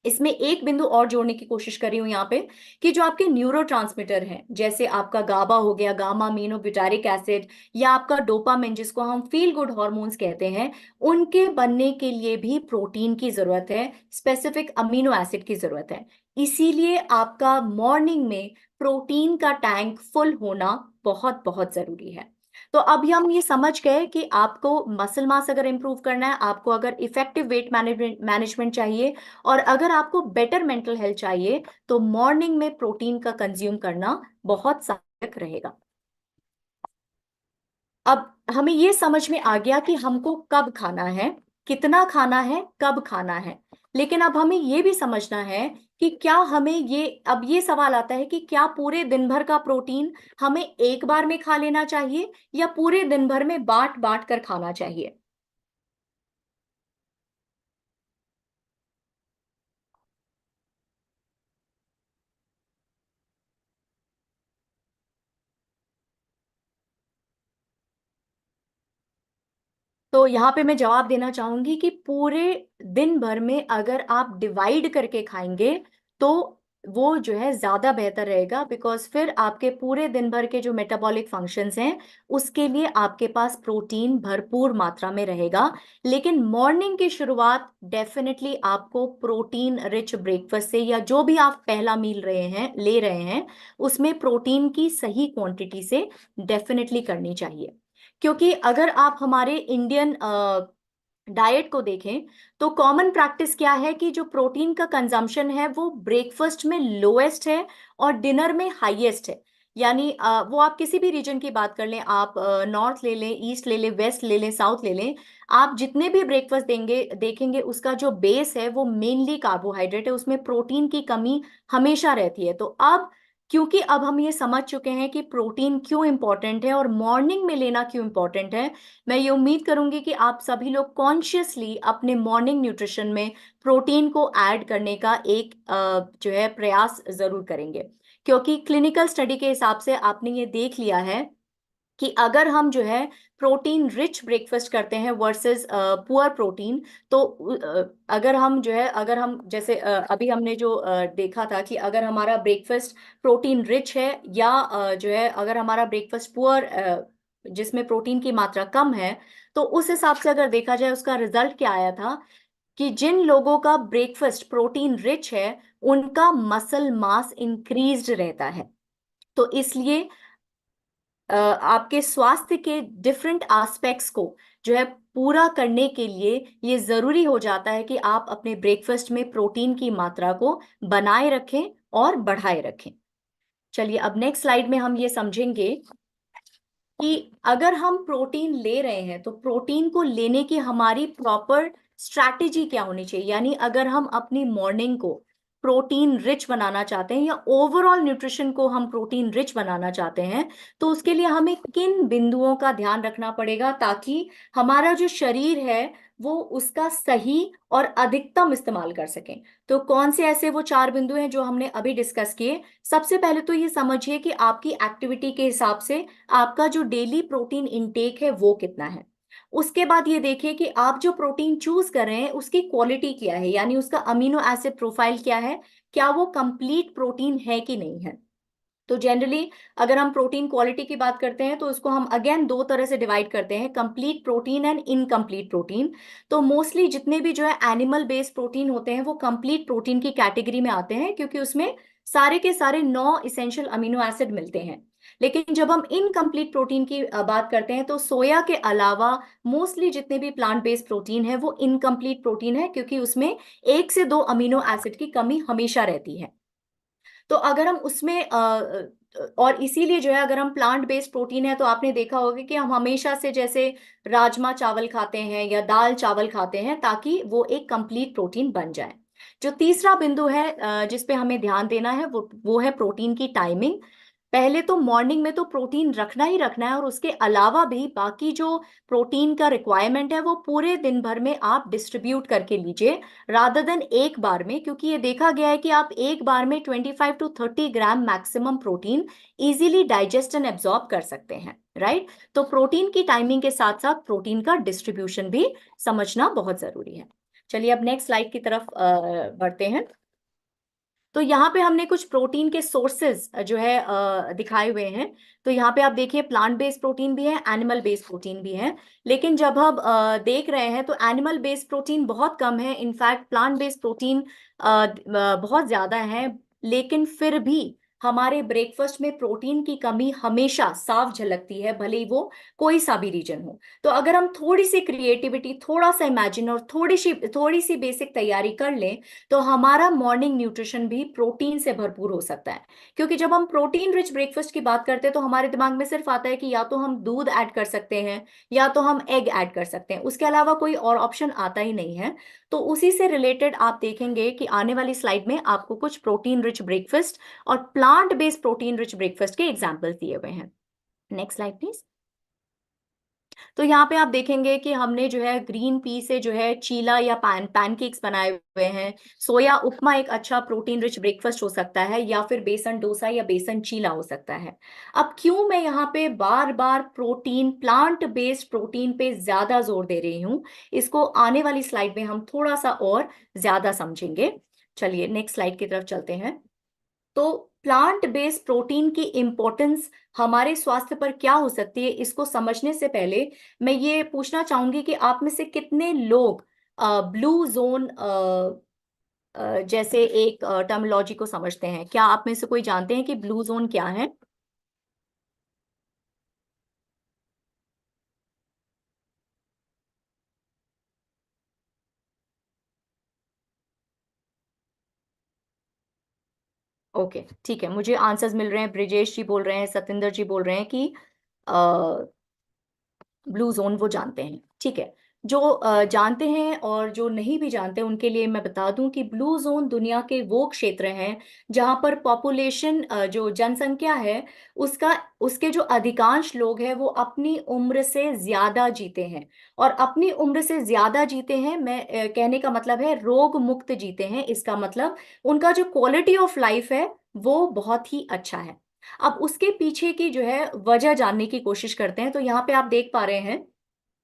इसमें एक बिंदु और जोड़ने की कोशिश कर रही हूं यहाँ पे कि जो आपके न्यूरोट्रांसमीटर हैं, जैसे आपका गाबा हो गया, गामा अमीनोब्यूटारिक एसिड, या आपका डोपामिन जिसको हम फील गुड हॉर्मोन्स कहते हैं, उनके बनने के लिए भी प्रोटीन की जरूरत है, स्पेसिफिक अमीनो एसिड की जरूरत है। इसीलिए आपका मॉर्निंग में प्रोटीन का टैंक फुल होना बहुत बहुत जरूरी है। तो अब हम ये समझ गए कि आपको मसल मास अगर इंप्रूव करना है, आपको अगर इफेक्टिव वेट मैनेजमेंट चाहिए, और अगर आपको बेटर मेंटल हेल्थ चाहिए, तो मॉर्निंग में प्रोटीन का कंज्यूम करना बहुत सहायक रहेगा। अब हमें ये समझ में आ गया कि हमको कब खाना है, कितना खाना है, कब खाना है। लेकिन अब हमें ये भी समझना है कि क्या हमें अब ये सवाल आता है कि क्या पूरे दिन भर का प्रोटीन हमें एक बार में खा लेना चाहिए या पूरे दिन भर में बांट बांट कर खाना चाहिए। तो यहाँ पे मैं जवाब देना चाहूंगी कि पूरे दिन भर में अगर आप डिवाइड करके खाएंगे तो वो जो है ज्यादा बेहतर रहेगा, बिकॉज फिर आपके पूरे दिन भर के जो मेटाबॉलिक फंक्शंस हैं उसके लिए आपके पास प्रोटीन भरपूर मात्रा में रहेगा। लेकिन मॉर्निंग की शुरुआत डेफिनेटली आपको प्रोटीन रिच ब्रेकफास्ट से, या जो भी आप पहला मील ले रहे हैं उसमें प्रोटीन की सही क्वांटिटी से डेफिनेटली करनी चाहिए। क्योंकि अगर आप हमारे इंडियन डाइट को देखें तो कॉमन प्रैक्टिस क्या है कि जो प्रोटीन का कंजम्पशन है वो ब्रेकफास्ट में लोएस्ट है और डिनर में हाईएस्ट है। यानी वो आप किसी भी रीजन की बात कर लें, आप नॉर्थ ले लें, ईस्ट ले लें, वेस्ट ले लें, साउथ ले लें, आप जितने भी ब्रेकफास्ट देंगे देखेंगे उसका जो बेस है वो मेनली कार्बोहाइड्रेट है, उसमें प्रोटीन की कमी हमेशा रहती है। तो अब क्योंकि अब हम ये समझ चुके हैं कि प्रोटीन क्यों इंपॉर्टेंट है और मॉर्निंग में लेना क्यों इंपॉर्टेंट है, मैं ये उम्मीद करूंगी कि आप सभी लोग कॉन्शियसली अपने मॉर्निंग न्यूट्रिशन में प्रोटीन को ऐड करने का एक जो है प्रयास जरूर करेंगे। क्योंकि क्लिनिकल स्टडी के हिसाब से आपने ये देख लिया है कि अगर हम जो है प्रोटीन रिच ब्रेकफास्ट करते हैं वर्सेस पुअर प्रोटीन, तो अगर हम जैसे अभी हमने जो देखा था कि अगर हमारा ब्रेकफास्ट प्रोटीन रिच है या जो है अगर हमारा ब्रेकफास्ट पुअर जिसमें प्रोटीन की मात्रा कम है, तो उस हिसाब से अगर देखा जाए उसका रिजल्ट क्या आया था कि जिन लोगों का ब्रेकफास्ट प्रोटीन रिच है उनका मसल मास इंक्रीज्ड रहता है। तो इसलिए आपके स्वास्थ्य के डिफरेंट एस्पेक्ट्स को जो है पूरा करने के लिए ये जरूरी हो जाता है कि आप अपने ब्रेकफास्ट में प्रोटीन की मात्रा को बनाए रखें और बढ़ाए रखें। चलिए अब नेक्स्ट स्लाइड में हम ये समझेंगे कि अगर हम प्रोटीन ले रहे हैं तो प्रोटीन को लेने की हमारी प्रॉपर स्ट्रैटेजी क्या होनी चाहिए। यानी अगर हम अपनी मॉर्निंग को प्रोटीन रिच बनाना चाहते हैं या ओवरऑल न्यूट्रिशन को हम प्रोटीन रिच बनाना चाहते हैं, तो उसके लिए हमें किन बिंदुओं का ध्यान रखना पड़ेगा ताकि हमारा जो शरीर है वो उसका सही और अधिकतम इस्तेमाल कर सकें। तो कौन से ऐसे वो 4 बिंदु हैं जो हमने अभी डिस्कस किए। सबसे पहले तो ये समझिए कि आपकी एक्टिविटी के हिसाब से आपका जो डेली प्रोटीन इनटेक है वो कितना है। उसके बाद ये देखिए कि आप जो प्रोटीन चूज कर रहे हैं उसकी क्वालिटी क्या है, यानी उसका अमीनो एसिड प्रोफाइल क्या है, क्या वो कंप्लीट प्रोटीन है कि नहीं है। तो जनरली अगर हम प्रोटीन क्वालिटी की बात करते हैं तो उसको हम अगेन 2 तरह से डिवाइड करते हैं, complete protein and incomplete protein. तो मोस्टली जितने भी जो है एनिमल बेस्ड प्रोटीन होते हैं वो कंप्लीट प्रोटीन की कैटेगरी में आते हैं क्योंकि उसमें सारे के सारे 9 इसेंशियल अमीनो एसिड मिलते हैं। लेकिन जब हम इनकम्प्लीट प्रोटीन की बात करते हैं तो सोया के अलावा मोस्टली जितने भी प्लांट बेस्ड प्रोटीन है वो इनकम्प्लीट प्रोटीन है क्योंकि उसमें 1 से 2 अमीनो एसिड की कमी हमेशा रहती है। तो अगर हम उसमें और इसीलिए जो है अगर हम प्लांट बेस्ड प्रोटीन है तो आपने देखा होगा कि हम हमेशा से जैसे राजमा चावल खाते हैं या दाल चावल खाते हैं ताकि वो एक कंप्लीट प्रोटीन बन जाए। जो तीसरा बिंदु है जिस पे हमें ध्यान देना है वो है प्रोटीन की टाइमिंग। पहले तो मॉर्निंग में तो प्रोटीन रखना ही रखना है और उसके अलावा भी बाकी जो प्रोटीन का रिक्वायरमेंट है वो पूरे दिन भर में आप डिस्ट्रीब्यूट करके लीजिए रादर देन एक बार में, क्योंकि ये देखा गया है कि आप एक बार में 25 to 30 gram maximum protein easily digest and absorb कर सकते हैं, राइट। तो प्रोटीन की टाइमिंग के साथ साथ प्रोटीन का डिस्ट्रीब्यूशन भी समझना बहुत जरूरी है। चलिए अब नेक्स्ट स्लाइड की तरफ बढ़ते हैं। तो यहाँ पे हमने कुछ प्रोटीन के सोर्सेज जो है दिखाए हुए हैं। तो यहाँ पे आप देखिए प्लांट बेस्ड प्रोटीन भी है, एनिमल बेस्ड प्रोटीन भी है। लेकिन जब हम देख रहे हैं तो एनिमल बेस्ड प्रोटीन बहुत कम है, इनफैक्ट प्लांट बेस्ड प्रोटीन बहुत ज्यादा है। लेकिन फिर भी हमारे ब्रेकफास्ट में प्रोटीन की कमी हमेशा साफ झलकती है, भले ही वो कोई सा भी रीजन हो। तो अगर हम थोड़ी सी क्रिएटिविटी, थोड़ा सा इमेजिन और थोड़ी सी बेसिक तैयारी कर लें तो हमारा मॉर्निंग न्यूट्रिशन भी प्रोटीन से भरपूर हो सकता है। क्योंकि जब हम प्रोटीन रिच ब्रेकफास्ट की बात करते हैं तो हमारे दिमाग में सिर्फ आता है कि या तो हम दूध ऐड कर सकते हैं या तो हम एग ऐड कर सकते हैं, उसके अलावा कोई और ऑप्शन आता ही नहीं है। तो उसी से रिलेटेड आप देखेंगे कि आने वाली स्लाइड में आपको कुछ प्रोटीन रिच ब्रेकफास्ट और plant based protein rich breakfast के एग्जाम्पल्स दिए हुए हैं। Next slide please. तो यहाँ पे आप देखेंगे कि हमने जो है ग्रीन पी से जो है चीला या पैनकेक्स बनाए हुए हैं। सोया उपमा एक अच्छा प्रोटीन रिच ब्रेकफास्ट हो सकता है, या फिर बेसन डोसा या बेसन चीला हो सकता है। अब क्यों मैं यहाँ पे बार बार प्रोटीन, प्लांट बेस्ड प्रोटीन पे ज्यादा जोर दे रही हूँ, इसको आने वाली स्लाइड में हम थोड़ा सा और ज्यादा समझेंगे। चलिए नेक्स्ट स्लाइड की तरफ चलते हैं। तो प्लांट बेस्ड प्रोटीन की इंपॉर्टेंस हमारे स्वास्थ्य पर क्या हो सकती है, इसको समझने से पहले मैं ये पूछना चाहूंगी कि आप में से कितने लोग ब्लू जोन जैसे एक टर्मिनोलॉजी को समझते हैं। क्या आप में से कोई जानते हैं कि ब्लू जोन क्या है? ओके, ठीक है, मुझे आंसर्स मिल रहे हैं। ब्रिजेश जी बोल रहे हैं, सतिंदर जी बोल रहे हैं कि ब्लू जोन वो जानते हैं। ठीक है, जो जानते हैं और जो नहीं भी जानते उनके लिए मैं बता दूं कि ब्लू जोन दुनिया के वो क्षेत्र हैं जहां पर पॉपुलेशन, जो जनसंख्या है उसका, उसके जो अधिकांश लोग हैं वो अपनी उम्र से ज्यादा जीते हैं। और अपनी उम्र से ज्यादा जीते हैं, मैं कहने का मतलब है रोग मुक्त जीते हैं। इसका मतलब उनका जो क्वालिटी ऑफ लाइफ है वो बहुत ही अच्छा है। अब उसके पीछे की जो है वजह जानने की कोशिश करते हैं। तो यहाँ पे आप देख पा रहे हैं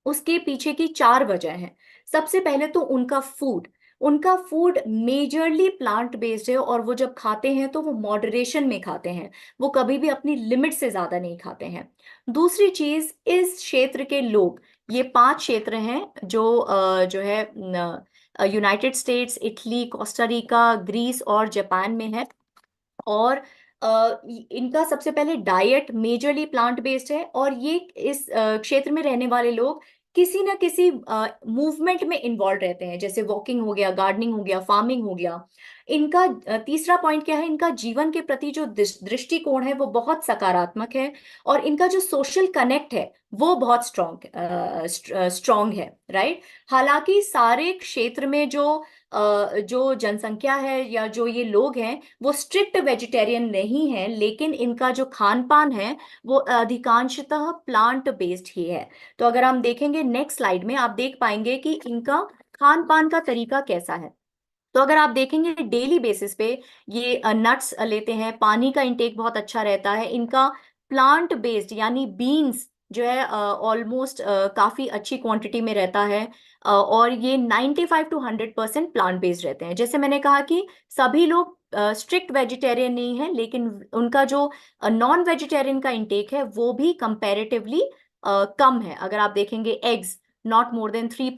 उसके पीछे की 4 वजह हैं। सबसे पहले तो उनका फूड मेजरली प्लांट बेस्ड है, और वो जब खाते हैं तो वो मॉडरेशन में खाते हैं, वो कभी भी अपनी लिमिट से ज्यादा नहीं खाते हैं। दूसरी चीज, इस क्षेत्र के लोग, ये 5 क्षेत्र हैं जो है United States, Italy, Costa Rica, Greece और जापान में है। और इनका सबसे पहले डाइट मेजरली प्लांट बेस्ड है, और ये इस क्षेत्र में रहने वाले लोग किसी ना किसी मूवमेंट में इन्वॉल्व रहते हैं, जैसे वॉकिंग हो गया, गार्डनिंग हो गया, फार्मिंग हो गया। इनका तीसरा पॉइंट क्या है, इनका जीवन के प्रति जो दृष्टिकोण है वो बहुत सकारात्मक है। और इनका जो सोशल कनेक्ट है वो बहुत स्ट्रॉन्ग है, राइट। हालांकि सारे क्षेत्र में जो जनसंख्या है या जो ये लोग हैं वो स्ट्रिक्ट वेजिटेरियन नहीं है, लेकिन इनका जो खान पान है वो अधिकांशतः प्लांट बेस्ड ही है। तो अगर हम देखेंगे नेक्स्ट स्लाइड में, आप देख पाएंगे कि इनका खान पान का तरीका कैसा है। तो अगर आप देखेंगे डेली बेसिस पे ये नट्स लेते हैं, पानी का इंटेक बहुत अच्छा रहता है इनका। प्लांट बेस्ड यानी बीन्स जो है ऑलमोस्ट काफी अच्छी क्वांटिटी में रहता है। और ये 95 टू 100% प्लांट बेस्ड रहते हैं। जैसे मैंने कहा कि सभी लोग स्ट्रिक्ट वेजिटेरियन नहीं है, लेकिन उनका जो नॉन वेजिटेरियन का इंटेक है वो भी कंपैरेटिवली कम है। अगर आप देखेंगे एग्स नॉट मोर देन 3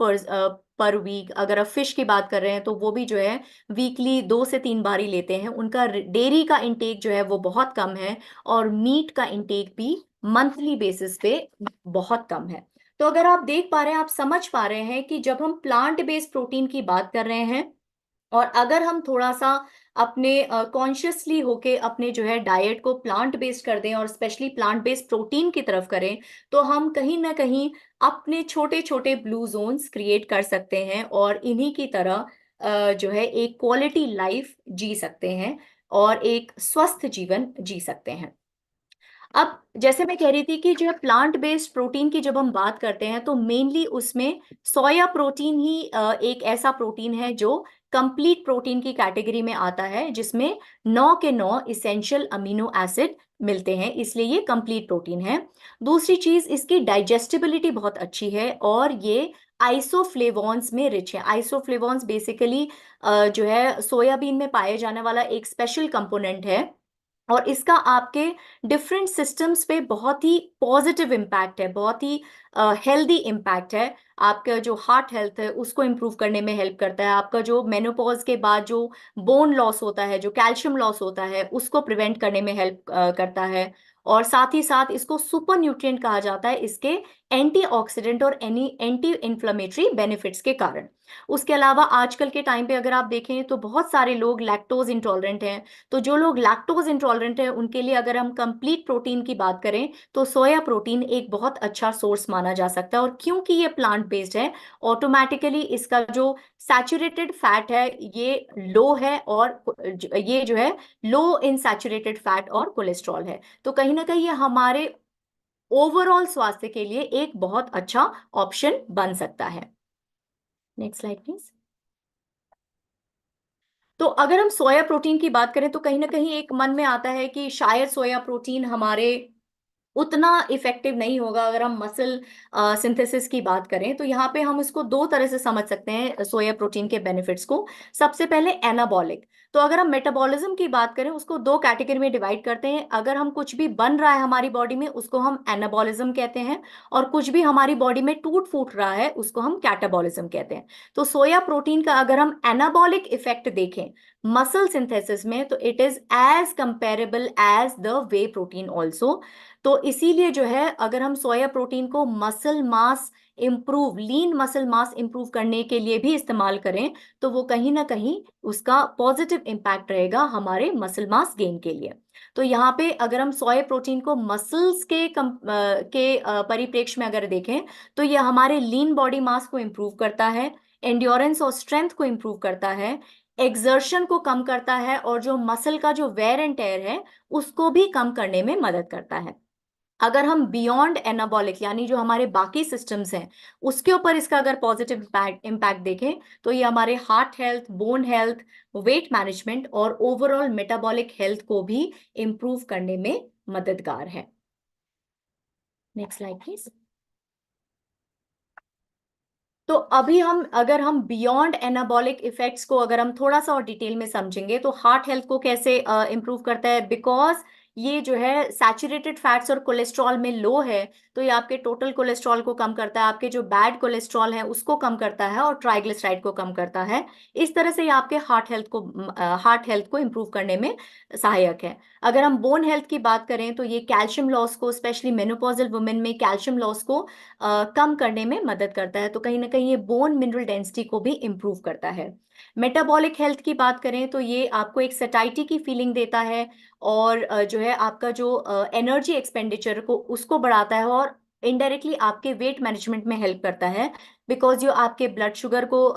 पर वीक। अगर आप फिश की बात कर रहे हैं तो वो भी जो है वीकली 2 से 3 बार ही लेते हैं। उनका डेयरी का इंटेक जो है वो बहुत कम है, और मीट का इंटेक भी मंथली बेसिस पे बहुत कम है। तो अगर आप देख पा रहे हैं, आप समझ पा रहे हैं कि जब हम प्लांट बेस्ड प्रोटीन की बात कर रहे हैं, और अगर हम थोड़ा सा अपने कॉन्शियसली होके अपने जो है डाइट को प्लांट बेस्ड कर दें और स्पेशली प्लांट बेस्ड प्रोटीन की तरफ करें, तो हम कहीं ना कहीं अपने छोटे छोटे ब्लू जोन्स क्रिएट कर सकते हैं, और इन्हीं की तरह जो है एक क्वालिटी लाइफ जी सकते हैं और एक स्वस्थ जीवन जी सकते हैं। अब जैसे मैं कह रही थी कि जो है प्लांट बेस्ड प्रोटीन की जब हम बात करते हैं तो मेनली उसमें सोया प्रोटीन ही एक ऐसा प्रोटीन है जो कंप्लीट प्रोटीन की कैटेगरी में आता है, जिसमें 9 के 9 इसेंशियल अमीनो एसिड मिलते हैं, इसलिए ये कंप्लीट प्रोटीन है। दूसरी चीज, इसकी डाइजेस्टिबिलिटी बहुत अच्छी है, और ये आइसोफ्लेवॉन्स में रिच है। आइसोफ्लेवॉन्स बेसिकली जो है सोयाबीन में पाए जाने वाला एक स्पेशल कंपोनेंट है, और इसका आपके डिफरेंट सिस्टम्स पे बहुत ही पॉजिटिव इम्पैक्ट है, बहुत ही हेल्दी इम्पैक्ट है। आपका जो हार्ट हेल्थ है उसको इम्प्रूव करने में हेल्प करता है। आपका जो मेनोपॉज के बाद जो बोन लॉस होता है, जो कैल्शियम लॉस होता है, उसको प्रिवेंट करने में हेल्प करता है। और साथ ही साथ इसको सुपर न्यूट्रिएंट कहा जाता है इसके एंटीऑक्सीडेंट और एंटी इन्फ्लेमेटरी बेनिफिट्स के कारण। उसके अलावा आजकल के टाइम पे अगर आप देखें तो बहुत सारे लोग लैक्टोज इंटॉलरेंट हैं। तो जो लोग लैक्टोज इंटॉलरेंट हैं उनके लिए अगर हम कंप्लीट प्रोटीन की बात करें तो सोया प्रोटीन एक बहुत अच्छा सोर्स माना जा सकता है। और क्योंकि ये प्लांट बेस्ड है, ऑटोमेटिकली इसका जो सैचुरेटेड फैट है ये लो है, और ये जो है लो इन सैचुरेटेड फैट और कोलेस्ट्रॉल है। तो कहीं ना कहीं ये हमारे ओवरऑल स्वास्थ्य के लिए एक बहुत अच्छा ऑप्शन बन सकता है। Next slide please. तो अगर हम सोया प्रोटीन की बात करें तो कहीं ना कहीं एक मन में आता है कि शायद सोया प्रोटीन हमारे उतना इफेक्टिव नहीं होगा अगर हम मसल सिंथेसिस की बात करें। तो यहाँ पे हम इसको 2 तरह से समझ सकते हैं सोया प्रोटीन के बेनिफिट्स को। सबसे पहले एनाबॉलिक। तो अगर हम मेटाबॉलिज्म की बात करें उसको 2 कैटेगरी में डिवाइड करते हैं। अगर हम कुछ भी बन रहा है हमारी बॉडी में उसको हम एनाबॉलिज्म कहते हैं, और कुछ भी हमारी बॉडी में टूट फूट रहा है उसको हम कैटाबॉलिज्म कहते हैं। तो सोया प्रोटीन का अगर हम एनाबॉलिक इफेक्ट देखें मसल सिंथेसिस में, तो it is as comparable as the whey protein also. तो इसीलिए जो है अगर हम सोया प्रोटीन को muscle mass improve, lean muscle mass improve करने के लिए भी इस्तेमाल करें तो वो कहीं ना कहीं उसका पॉजिटिव इम्पैक्ट रहेगा हमारे मसल मास गेन के लिए। तो यहाँ पे अगर हम सोया प्रोटीन को मसल्स के परिप्रेक्ष्य में अगर देखें तो ये हमारे लीन बॉडी मास को इम्प्रूव करता है, एंड्योरेंस और स्ट्रेंथ को इम्प्रूव करता है, एक्सर्शन को कम करता है, और जो मसल का जो वेयर एंड टेयर है उसको भी कम करने में मदद करता है। अगर हम बियॉन्ड एनाबॉलिक यानी जो हमारे बाकी सिस्टम्स हैं उसके ऊपर इसका अगर पॉजिटिव इम्पैक्ट देखें तो ये हमारे heart health, bone health, weight management और ओवरऑल मेटाबॉलिक हेल्थ को भी इम्प्रूव करने में मददगार है। Next slide please. तो अभी अगर हम बियॉन्ड एनाबॉलिक इफेक्ट्स को अगर हम थोड़ा सा और डिटेल में समझेंगे तो हार्ट हेल्थ को कैसे इम्प्रूव करता है, बिकॉज ये जो है सैचुरेटेड फैट्स और कोलेस्ट्रॉल में लो है तो ये आपके टोटल कोलेस्ट्रॉल को कम करता है, आपके जो बैड कोलेस्ट्रॉल है उसको कम करता है और ट्राइग्लिसराइड को कम करता है। इस तरह से ये आपके हार्ट हेल्थ को इम्प्रूव करने में सहायक है। अगर हम बोन हेल्थ की बात करें तो ये कैल्शियम लॉस को, स्पेशली मेनोपॉजल वुमेन में कैल्शियम लॉस को कम करने में मदद करता है, तो कहीं ना कहीं ये बोन मिनरल डेंसिटी को भी इम्प्रूव करता है। मेटाबॉलिक हेल्थ की बात करें तो ये आपको एक सटाइटी की फीलिंग देता है और जो है आपका जो एनर्जी एक्सपेंडिचर को उसको बढ़ाता है और इनडायरेक्टली आपके वेट मैनेजमेंट में हेल्प करता है, बिकॉज जो आपके ब्लड शुगर को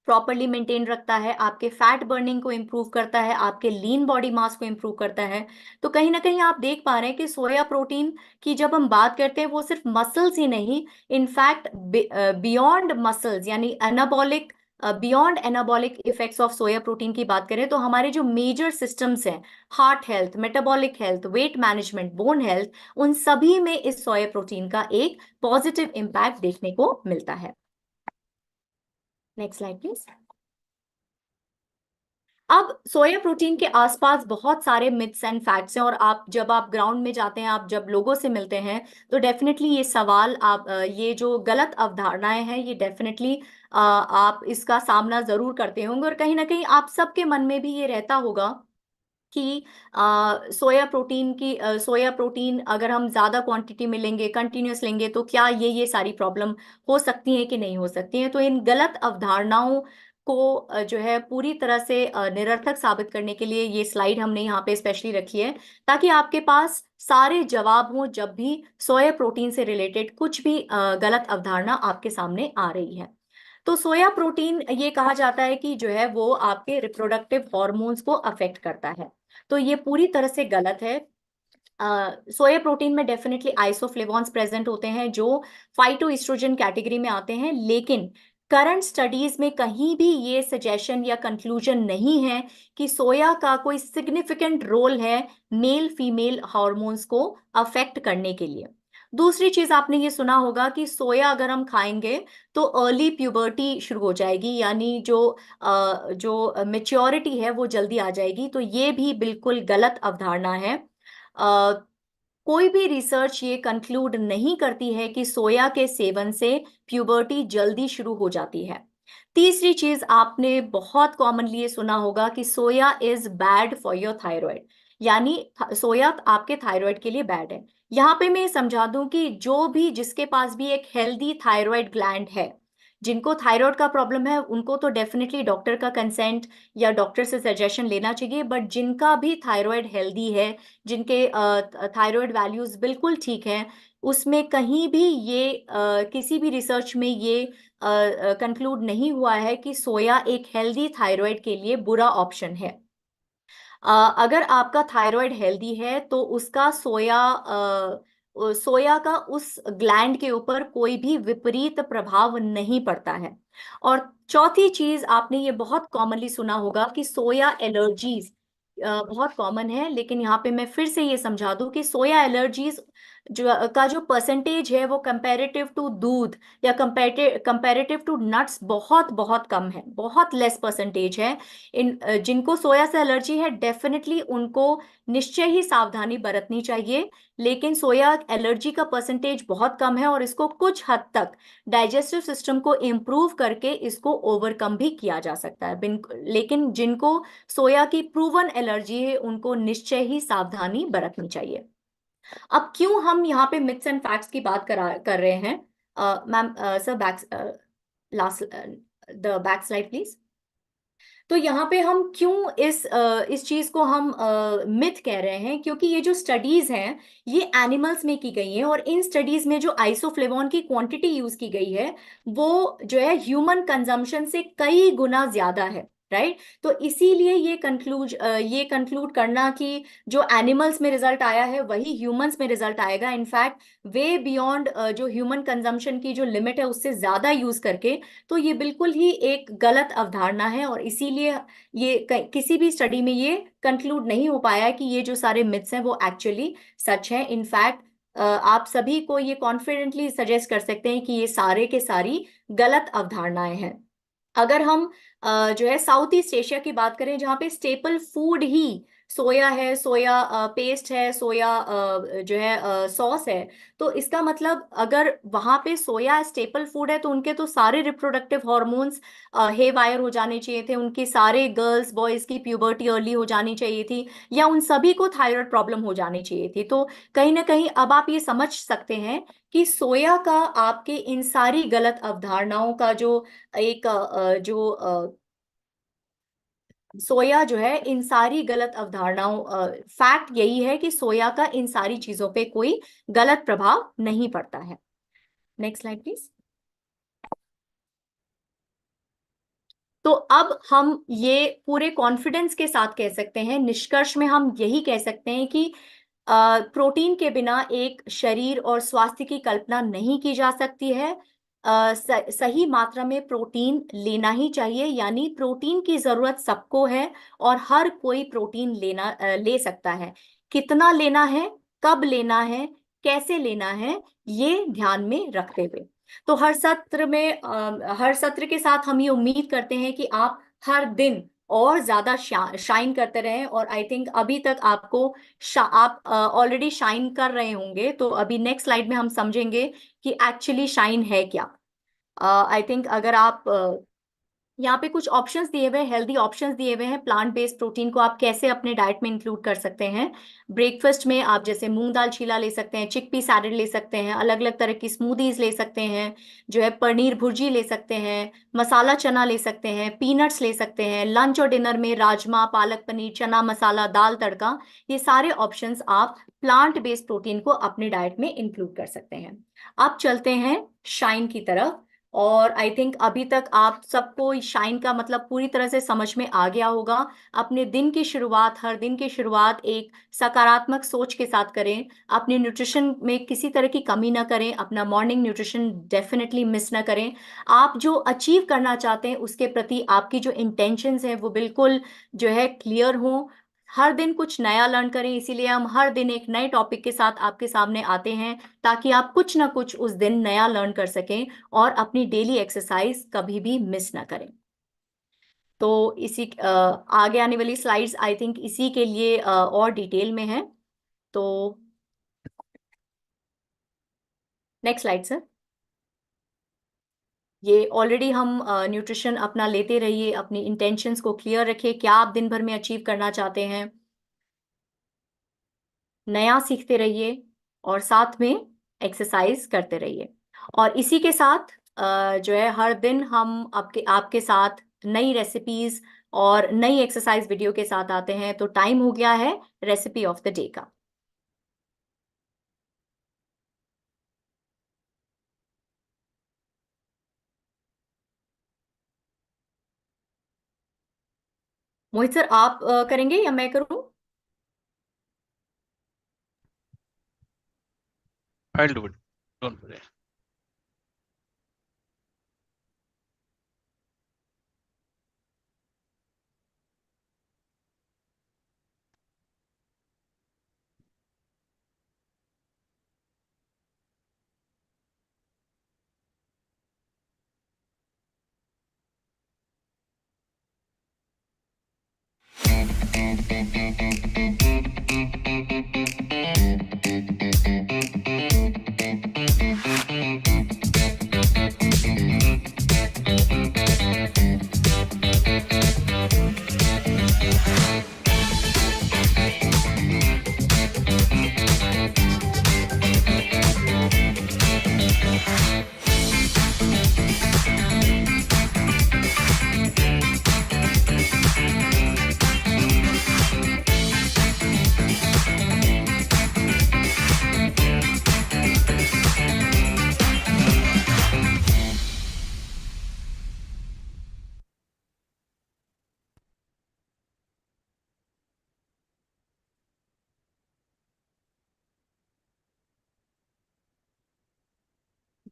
प्रॉपरली मेंटेन रखता है, आपके फैट बर्निंग को इम्प्रूव करता है, आपके लीन बॉडी मास को इम्प्रूव करता है। तो कहीं ना कहीं आप देख पा रहे हैं कि सोया प्रोटीन की जब हम बात करते हैं वो सिर्फ मसल्स ही नहीं, इनफैक्ट बियॉन्ड मसल्स यानी anabolic, beyond anabolic effects of soya protein की बात करें तो हमारे जो मेजर सिस्टम्स हैं, heart health, metabolic health, weight management, bone health, उन सभी में इस सोया प्रोटीन का एक पॉजिटिव इम्पैक्ट देखने को मिलता है। Next slide please. अब सोया प्रोटीन के आसपास बहुत सारे मिथ्स एंड फैक्ट्स हैं और जब आप ग्राउंड में जाते हैं, आप जब लोगों से मिलते हैं तो डेफिनेटली ये सवाल ये जो गलत अवधारणाएं हैं ये डेफिनेटली आप इसका सामना जरूर करते होंगे और कहीं ना कहीं आप सबके मन में भी ये रहता होगा कि सोया प्रोटीन अगर हम ज़्यादा क्वांटिटी में लेंगे, कंटिन्यूस लेंगे, तो क्या ये सारी प्रॉब्लम हो सकती है कि नहीं हो सकती है। तो इन गलत अवधारणाओं को जो है पूरी तरह से निरर्थक साबित करने के लिए ये स्लाइड हमने यहाँ पे स्पेशली रखी है ताकि आपके पास सारे जवाब हों जब भी सोया प्रोटीन से रिलेटेड कुछ भी गलत अवधारणा आपके सामने आ रही है। तो सोया प्रोटीन ये कहा जाता है कि जो है वो आपके रिप्रोडक्टिव हॉर्मोन्स को अफेक्ट करता है, तो ये पूरी तरह से गलत है। सोया प्रोटीन में डेफिनेटली आइसोफ्लेवोन्स प्रेजेंट होते हैं जो फाइटोइस्ट्रोजन कैटेगरी में आते हैं, लेकिन करंट स्टडीज में कहीं भी ये सजेशन या कंक्लूजन नहीं है कि सोया का कोई सिग्निफिकेंट रोल है मेल फीमेल हार्मोन्स को अफेक्ट करने के लिए। दूसरी चीज आपने ये सुना होगा कि सोया अगर हम खाएंगे तो अर्ली प्यूबर्टी शुरू हो जाएगी, यानी जो मेच्योरिटी है वो जल्दी आ जाएगी, तो ये भी बिल्कुल गलत अवधारणा है। कोई भी रिसर्च ये कंक्लूड नहीं करती है कि सोया के सेवन से प्यूबर्टी जल्दी शुरू हो जाती है। तीसरी चीज आपने बहुत कॉमनली ये सुना होगा कि soya is bad for your thyroid, यानी सोया आपके थायराइड के लिए बैड है। यहाँ पे मैं समझा दूं कि जिसके पास भी एक हेल्दी थायराइड ग्लैंड है, जिनको थायराइड का प्रॉब्लम है उनको तो डेफिनेटली डॉक्टर का कंसेंट या डॉक्टर से सजेशन लेना चाहिए, बट जिनका भी थायराइड हेल्दी है, जिनके थायराइड वैल्यूज बिल्कुल ठीक हैं, उसमें कहीं भी किसी भी रिसर्च में ये कंक्लूड नहीं हुआ है कि सोया एक हेल्दी थायराइड के लिए बुरा ऑप्शन है। अगर आपका थायराइड हेल्दी है तो उसका सोया का उस ग्लैंड के ऊपर कोई भी विपरीत प्रभाव नहीं पड़ता है। और चौथी चीज आपने ये बहुत कॉमनली सुना होगा कि सोया एलर्जीज बहुत कॉमन है, लेकिन यहाँ पे मैं फिर से ये समझा दूं कि सोया एलर्जीज जो परसेंटेज है वो कंपैरेटिव टू दूध या कंपैरेटिव टू नट्स बहुत बहुत कम है, बहुत लेस परसेंटेज है। जिनको सोया से एलर्जी है डेफिनेटली उनको निश्चय ही सावधानी बरतनी चाहिए, लेकिन सोया एलर्जी का परसेंटेज बहुत कम है और इसको कुछ हद तक डाइजेस्टिव सिस्टम को इम्प्रूव करके इसको ओवरकम भी किया जा सकता है। लेकिन जिनको सोया की प्रूवन एलर्जी है उनको निश्चय ही सावधानी बरतनी चाहिए। अब क्यों हम यहाँ पे मिथ्स एंड फैक्ट्स की बात कर रहे हैं, ma'am sir back last the back slide please. तो यहाँ पे हम क्यों इस चीज को हम मिथ कह रहे हैं, क्योंकि ये जो स्टडीज हैं ये एनिमल्स में की गई हैं, और इन स्टडीज में जो आइसोफ्लेवोन की क्वांटिटी यूज की गई है वो जो है ह्यूमन कंजम्पशन से कई गुना ज्यादा है, राइट। तो इसीलिए ये कंक्लूड करना कि जो एनिमल्स में रिजल्ट आया है वही ह्यूमंस में रिजल्ट आएगा, इनफैक्ट वे बियॉन्ड जो ह्यूमन कंजम्पशन की जो लिमिट है उससे ज्यादा यूज करके, तो ये बिल्कुल ही एक गलत अवधारणा है। और इसीलिए ये किसी भी स्टडी में ये कंक्लूड नहीं हो पाया कि ये जो सारे मिथ्स हैं वो एक्चुअली सच है। इनफैक्ट आप सभी को ये कॉन्फिडेंटली सजेस्ट कर सकते हैं कि ये सारे के सारी गलत अवधारणाएं हैं। अगर हम जो है साउथ ईस्ट एशिया की बात करें, जहाँ पे स्टेपल फूड ही सोया है, सोया पेस्ट है, सोया जो है सॉस है, तो इसका मतलब अगर वहां पे सोया स्टेपल फूड है तो उनके तो सारे रिप्रोडक्टिव हॉर्मोन्स हे वायर हो जाने चाहिए थे, उनके सारे गर्ल्स बॉयज की प्यूबर्टी अर्ली हो जानी चाहिए थी, या उन सभी को थायराइड प्रॉब्लम हो जानी चाहिए थी। तो कहीं ना कहीं अब आप ये समझ सकते हैं कि सोया का आपके इन सारी गलत अवधारणाओं का जो एक सोया जो है इन सारी गलत अवधारणाओं, फैक्ट यही है कि सोया का इन सारी चीजों पे कोई गलत प्रभाव नहीं पड़ता है। Next slide please. तो अब हम ये पूरे कॉन्फिडेंस के साथ कह सकते हैं, निष्कर्ष में हम यही कह सकते हैं कि प्रोटीन के बिना एक शरीर और स्वास्थ्य की कल्पना नहीं की जा सकती है। सही मात्रा में प्रोटीन लेना ही चाहिए, यानी प्रोटीन की जरूरत सबको है और हर कोई प्रोटीन ले सकता है। कितना लेना है, कब लेना है, कैसे लेना है, ये ध्यान में रखते हुए तो हर सत्र के साथ हम ये उम्मीद करते हैं कि आप हर दिन और ज्यादा शाइन करते रहें। और आई थिंक अभी तक आपको आप ऑलरेडी शाइन कर रहे होंगे, तो अभी नेक्स्ट स्लाइड में हम समझेंगे कि एक्चुअली शाइन है क्या। आई थिंक अगर आप यहाँ पे कुछ ऑप्शंस दिए हुए, हेल्दी ऑप्शंस दिए हुए हैं, प्लांट बेस्ड प्रोटीन को आप कैसे अपने डाइट में इंक्लूड कर सकते हैं। ब्रेकफास्ट में आप जैसे मूंग दाल चीला ले सकते हैं, चिकपी सैलेड ले सकते हैं, अलग अलग तरह की स्मूदीज ले सकते हैं, जो है पनीर भुर्जी ले सकते हैं, मसाला चना ले सकते हैं, पीनट्स ले सकते हैं। लंच और डिनर में राजमा, पालक पनीर, चना मसाला, दाल तड़का, ये सारे ऑप्शंस आप प्लांट बेस्ड प्रोटीन को अपने डाइट में इंक्लूड कर सकते हैं। अब चलते हैं शाइन की तरफ, और आई थिंक अभी तक आप सबको शाइन का मतलब पूरी तरह से समझ में आ गया होगा। अपने दिन की शुरुआत, हर दिन की शुरुआत एक सकारात्मक सोच के साथ करें, अपने न्यूट्रिशन में किसी तरह की कमी ना करें, अपना मॉर्निंग न्यूट्रिशन डेफिनेटली मिस ना करें। आप जो अचीव करना चाहते हैं उसके प्रति आपकी जो इंटेंशंस हैं वो बिल्कुल जो है क्लियर हो। हर दिन कुछ नया लर्न करें, इसीलिए हम हर दिन एक नए टॉपिक के साथ आपके सामने आते हैं, ताकि आप कुछ ना कुछ उस दिन नया लर्न कर सकें और अपनी डेली एक्सरसाइज कभी भी मिस ना करें। तो आगे आने वाली स्लाइड्स आई थिंक इसी के लिए और डिटेल में है। तो नेक्स्ट स्लाइड सर। ये ऑलरेडी हम न्यूट्रिशन अपना लेते रहिए, अपनी इंटेंशंस को क्लियर रखिए, क्या आप दिन भर में अचीव करना चाहते हैं, नया सीखते रहिए और साथ में एक्सरसाइज करते रहिए। और इसी के साथ जो है हर दिन हम आपके साथ नई रेसिपीज और नई एक्सरसाइज वीडियो के साथ आते हैं। तो टाइम हो गया है रेसिपी ऑफ द डे का। मोहित सर आप करेंगे या मैं करूं? I'll do it. Don't worry.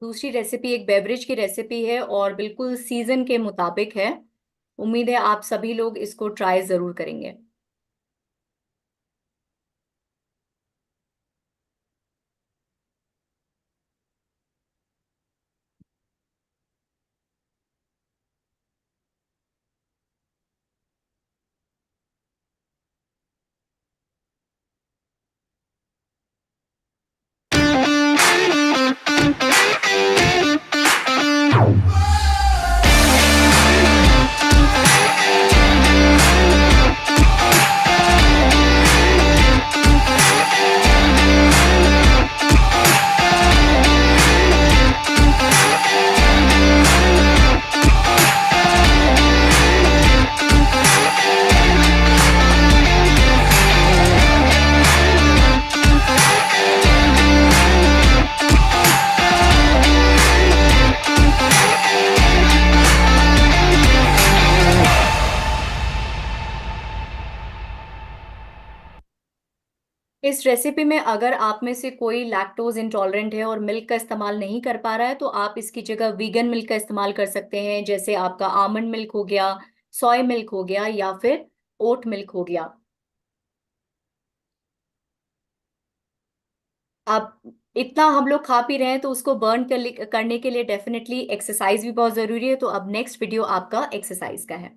दूसरी रेसिपी एक बेवरेज की रेसिपी है और बिल्कुल सीजन के मुताबिक है। उम्मीद है आप सभी लोग इसको ट्राई जरूर करेंगे। इस रेसिपी में अगर आप में से कोई लैक्टोज इंटॉलरेंट है और मिल्क का इस्तेमाल नहीं कर पा रहा है तो आप इसकी जगह वीगन मिल्क का इस्तेमाल कर सकते हैं, जैसे आपका आमंड मिल्क हो गया, सोय मिल्क हो गया या फिर ओट मिल्क हो गया। अब इतना हम लोग खा पी रहे हैं तो उसको बर्न करने के लिए डेफिनेटली एक्सरसाइज भी बहुत जरूरी है। तो अब नेक्स्ट वीडियो आपका एक्सरसाइज का है।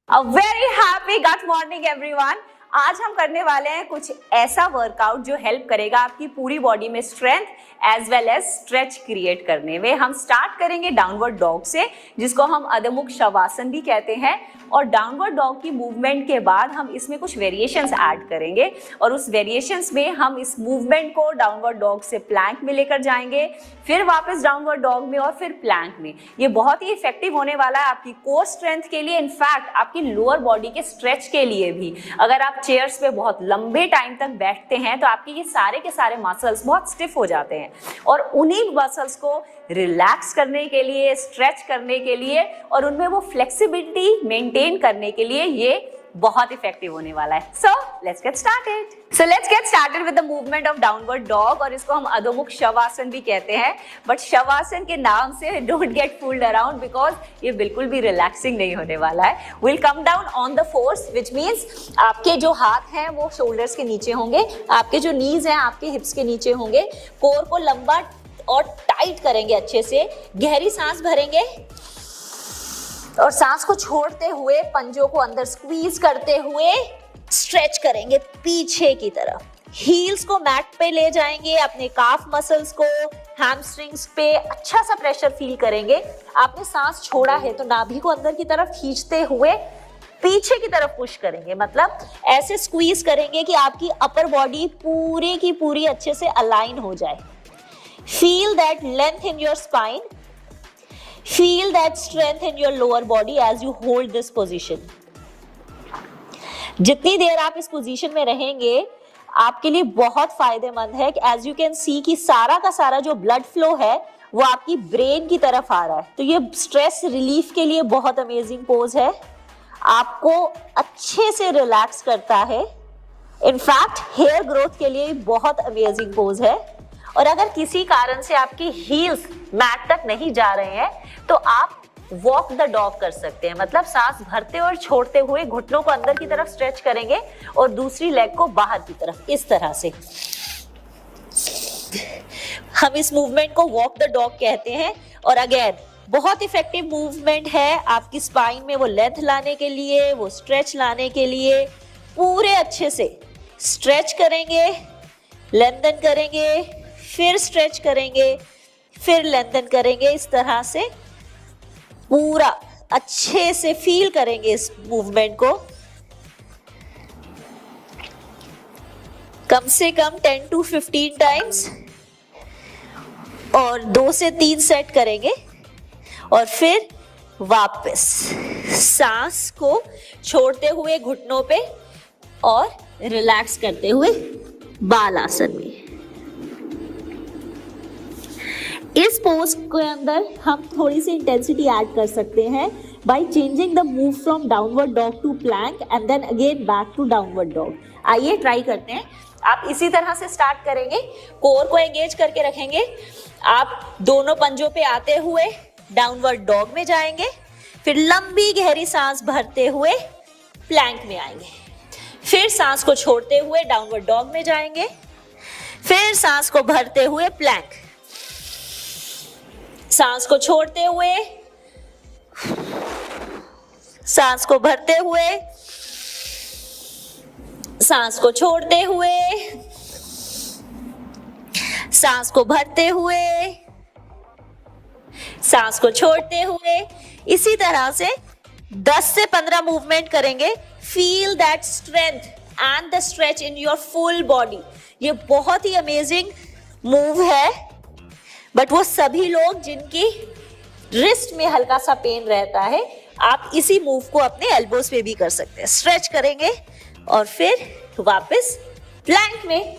A very happy good morning everyone। आज हम करने वाले हैं कुछ ऐसा वर्कआउट जो हेल्प करेगा आपकी पूरी बॉडी में strength as well as stretch create करने में। हम स्टार्ट करेंगे डाउनवर्ड डॉग से, जिसको हम अधोमुख शवासन भी कहते हैं। और डाउनवर्ड डॉग की मूवमेंट के बाद हम इसमें कुछ वेरिएशंस ऐड करेंगे और उस वेरिएशंस में हम इस मूवमेंट को डाउनवर्ड डॉग से प्लैंक में लेकर जाएंगे, फिर वापस डाउनवर्ड डॉग में और फिर प्लैंक में। ये बहुत ही इफेक्टिव होने वाला है आपकी कोर स्ट्रेंथ के लिए, इनफैक्ट आपकी लोअर बॉडी के स्ट्रेच के लिए भी। अगर आप चेयर्स पे बहुत लंबे टाइम तक बैठते हैं तो आपके ये सारे के सारे मसल्स बहुत स्टिफ हो जाते हैं और उन्हीं मसल्स को रिलैक्स करने के लिए, स्ट्रेच करने के लिए और उनमें वो फ्लेक्सिबिलिटी मेंटेन करने के लिए ये बहुत इफेक्टिव होने वाला है। So let's get started with the movement of downward dog, और इसको हम अधोमुख शवासन भी कहते हैं। बट शवासन के नाम से don't get fooled around because ये बिल्कुल भी रिलैक्सिंग नहीं होने वाला है। Will come down on the force, which means आपके जो हाथ हैं वो शोल्डर्स के नीचे होंगे, आपके जो नीज हैं आपके हिप्स के नीचे होंगे। कोर को लंबा और टाइट करेंगे, अच्छे से गहरी सांस भरेंगे और सांस को छोड़ते हुए पंजों को अंदर स्क्वीज करते हुए स्ट्रेच करेंगे पीछे की तरफ। हील्स को मैट पे ले जाएंगे, अपने काफ मसल्स को, हैमस्ट्रिंग्स पे अच्छा सा प्रेशर फील करेंगे। आपने सांस छोड़ा है तो नाभि को अंदर की तरफ खींचते हुए पीछे की तरफ पुश करेंगे, मतलब ऐसे स्क्वीज करेंगे कि आपकी अपर बॉडी पूरी की पूरी अच्छे से अलाइन हो जाए। Feel that length in your spine. Feel that strength in your lower body as you hold this position. जितनी देर आप इस पोजीशन में रहेंगे आपके लिए बहुत फायदेमंद है कि एज यू कैन सी कि सारा का सारा जो ब्लड फ्लो है वो आपकी ब्रेन की तरफ आ रहा है। तो ये स्ट्रेस रिलीफ के लिए बहुत अमेजिंग पोज है, आपको अच्छे से रिलैक्स करता है। इनफैक्ट हेयर ग्रोथ के लिए बहुत अमेजिंग पोज है। और अगर किसी कारण से आपकी हील्स मैट तक नहीं जा रहे हैं तो आप वॉक द डॉग कर सकते हैं, मतलब सांस भरते और छोड़ते हुए घुटनों को अंदर की तरफ स्ट्रेच करेंगे और दूसरी लेग को बाहर की तरफ, इस तरह से। हम इस मूवमेंट को वॉक द डॉग कहते हैं और अगेन बहुत इफेक्टिव मूवमेंट है आपकी स्पाइन में वो लेंथ लाने के लिए, वो स्ट्रेच लाने के लिए। पूरे अच्छे से स्ट्रेच करेंगे, लेंथन करेंगे, फिर स्ट्रेच करेंगे, फिर लेंथन करेंगे, इस तरह से पूरा अच्छे से फील करेंगे इस मूवमेंट को। कम से कम 10 to 15 टाइम्स और 2 से 3 सेट करेंगे और फिर वापस सांस को छोड़ते हुए घुटनों पे और रिलैक्स करते हुए बाल आसन में। इस पोज के अंदर हम थोड़ी सी इंटेंसिटी ऐड कर सकते हैं by changing the move from downward dog to plank and then again back to downward dog. आइए ट्राई करते हैं। आप इसी तरह से स्टार्ट करेंगे, कोर को एंगेज करके रखेंगे। आप दोनों पंजों पे आते हुए डाउनवर्ड डॉग में जाएंगे, फिर लंबी गहरी सांस भरते हुए प्लैंक में आएंगे, फिर सांस को छोड़ते हुए डाउनवर्ड डॉग में जाएंगे, फिर सांस को भरते हुए प्लैंक, सांस को छोड़ते हुए, सांस को भरते हुए, सांस को छोड़ते हुए, सांस को भरते हुए, सांस को छोड़ते हुए। इसी तरह से 10 से 15 मूवमेंट करेंगे। Feel that strength and the stretch in your full body. ये बहुत ही अमेजिंग मूव है, बट वो सभी लोग जिनकी रिस्ट में हल्का सा पेन रहता है, आप इसी मूव को अपने एल्बोज पे भी कर सकते हैं। स्ट्रेच करेंगे और फिर वापस प्लैंक में।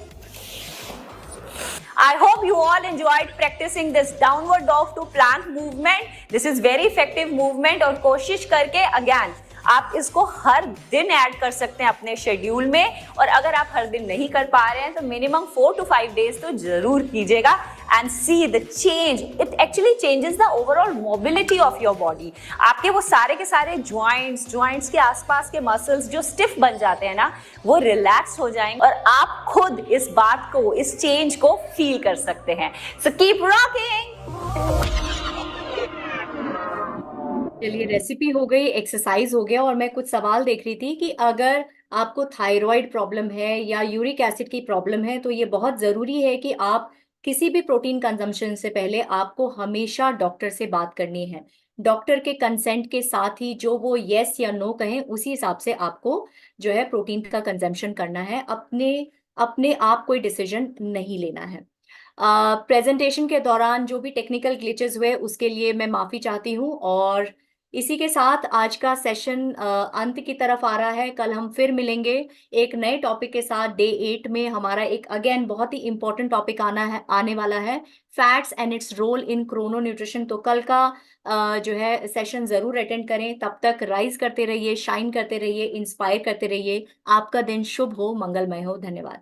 I hope you all enjoyed practicing this downward dog to plank movement. This is very effective movement और कोशिश करके again आप इसको हर दिन ऐड कर सकते हैं अपने शेड्यूल में। और अगर आप हर दिन नहीं कर पा रहे हैं तो मिनिमम 4 to 5 डेज तो जरूर कीजिएगा and see the change. It actually changes the overall mobility of your body. आपके वो सारे के सारे ज्वाइंट्स के आसपास के मसल्स जो स्टिफ बन जाते हैं ना, वो रिलैक्स हो जाएंगे और आप खुद इस बात को, इस चेंज को फील कर सकते हैं। So keep rocking. चलिए, रेसिपी हो गई, एक्सरसाइज हो गया, और मैं कुछ सवाल देख रही थी कि अगर आपको थायराइड प्रॉब्लम है या यूरिक एसिड की प्रॉब्लम है तो ये बहुत ज़रूरी है कि आप किसी भी प्रोटीन कंजम्पशन से पहले आपको हमेशा डॉक्टर से बात करनी है। डॉक्टर के कंसेंट के साथ ही जो वो येस या नो कहें उसी हिसाब से आपको जो है प्रोटीन का कंजम्पशन करना है। अपने आप कोई डिसीजन नहीं लेना है। प्रेजेंटेशन के दौरान जो भी टेक्निकल ग्लिचेस हुए उसके लिए मैं माफ़ी चाहती हूँ। और इसी के साथ आज का सेशन अंत की तरफ आ रहा है। कल हम फिर मिलेंगे एक नए टॉपिक के साथ। डे 8 में हमारा एक अगेन बहुत ही इंपॉर्टेंट टॉपिक आने वाला है, fats and its role in chrono nutrition. तो कल का जो है सेशन ज़रूर अटेंड करें। तब तक राइज करते रहिए, शाइन करते रहिए, इंस्पायर करते रहिए। आपका दिन शुभ हो, मंगलमय हो। धन्यवाद।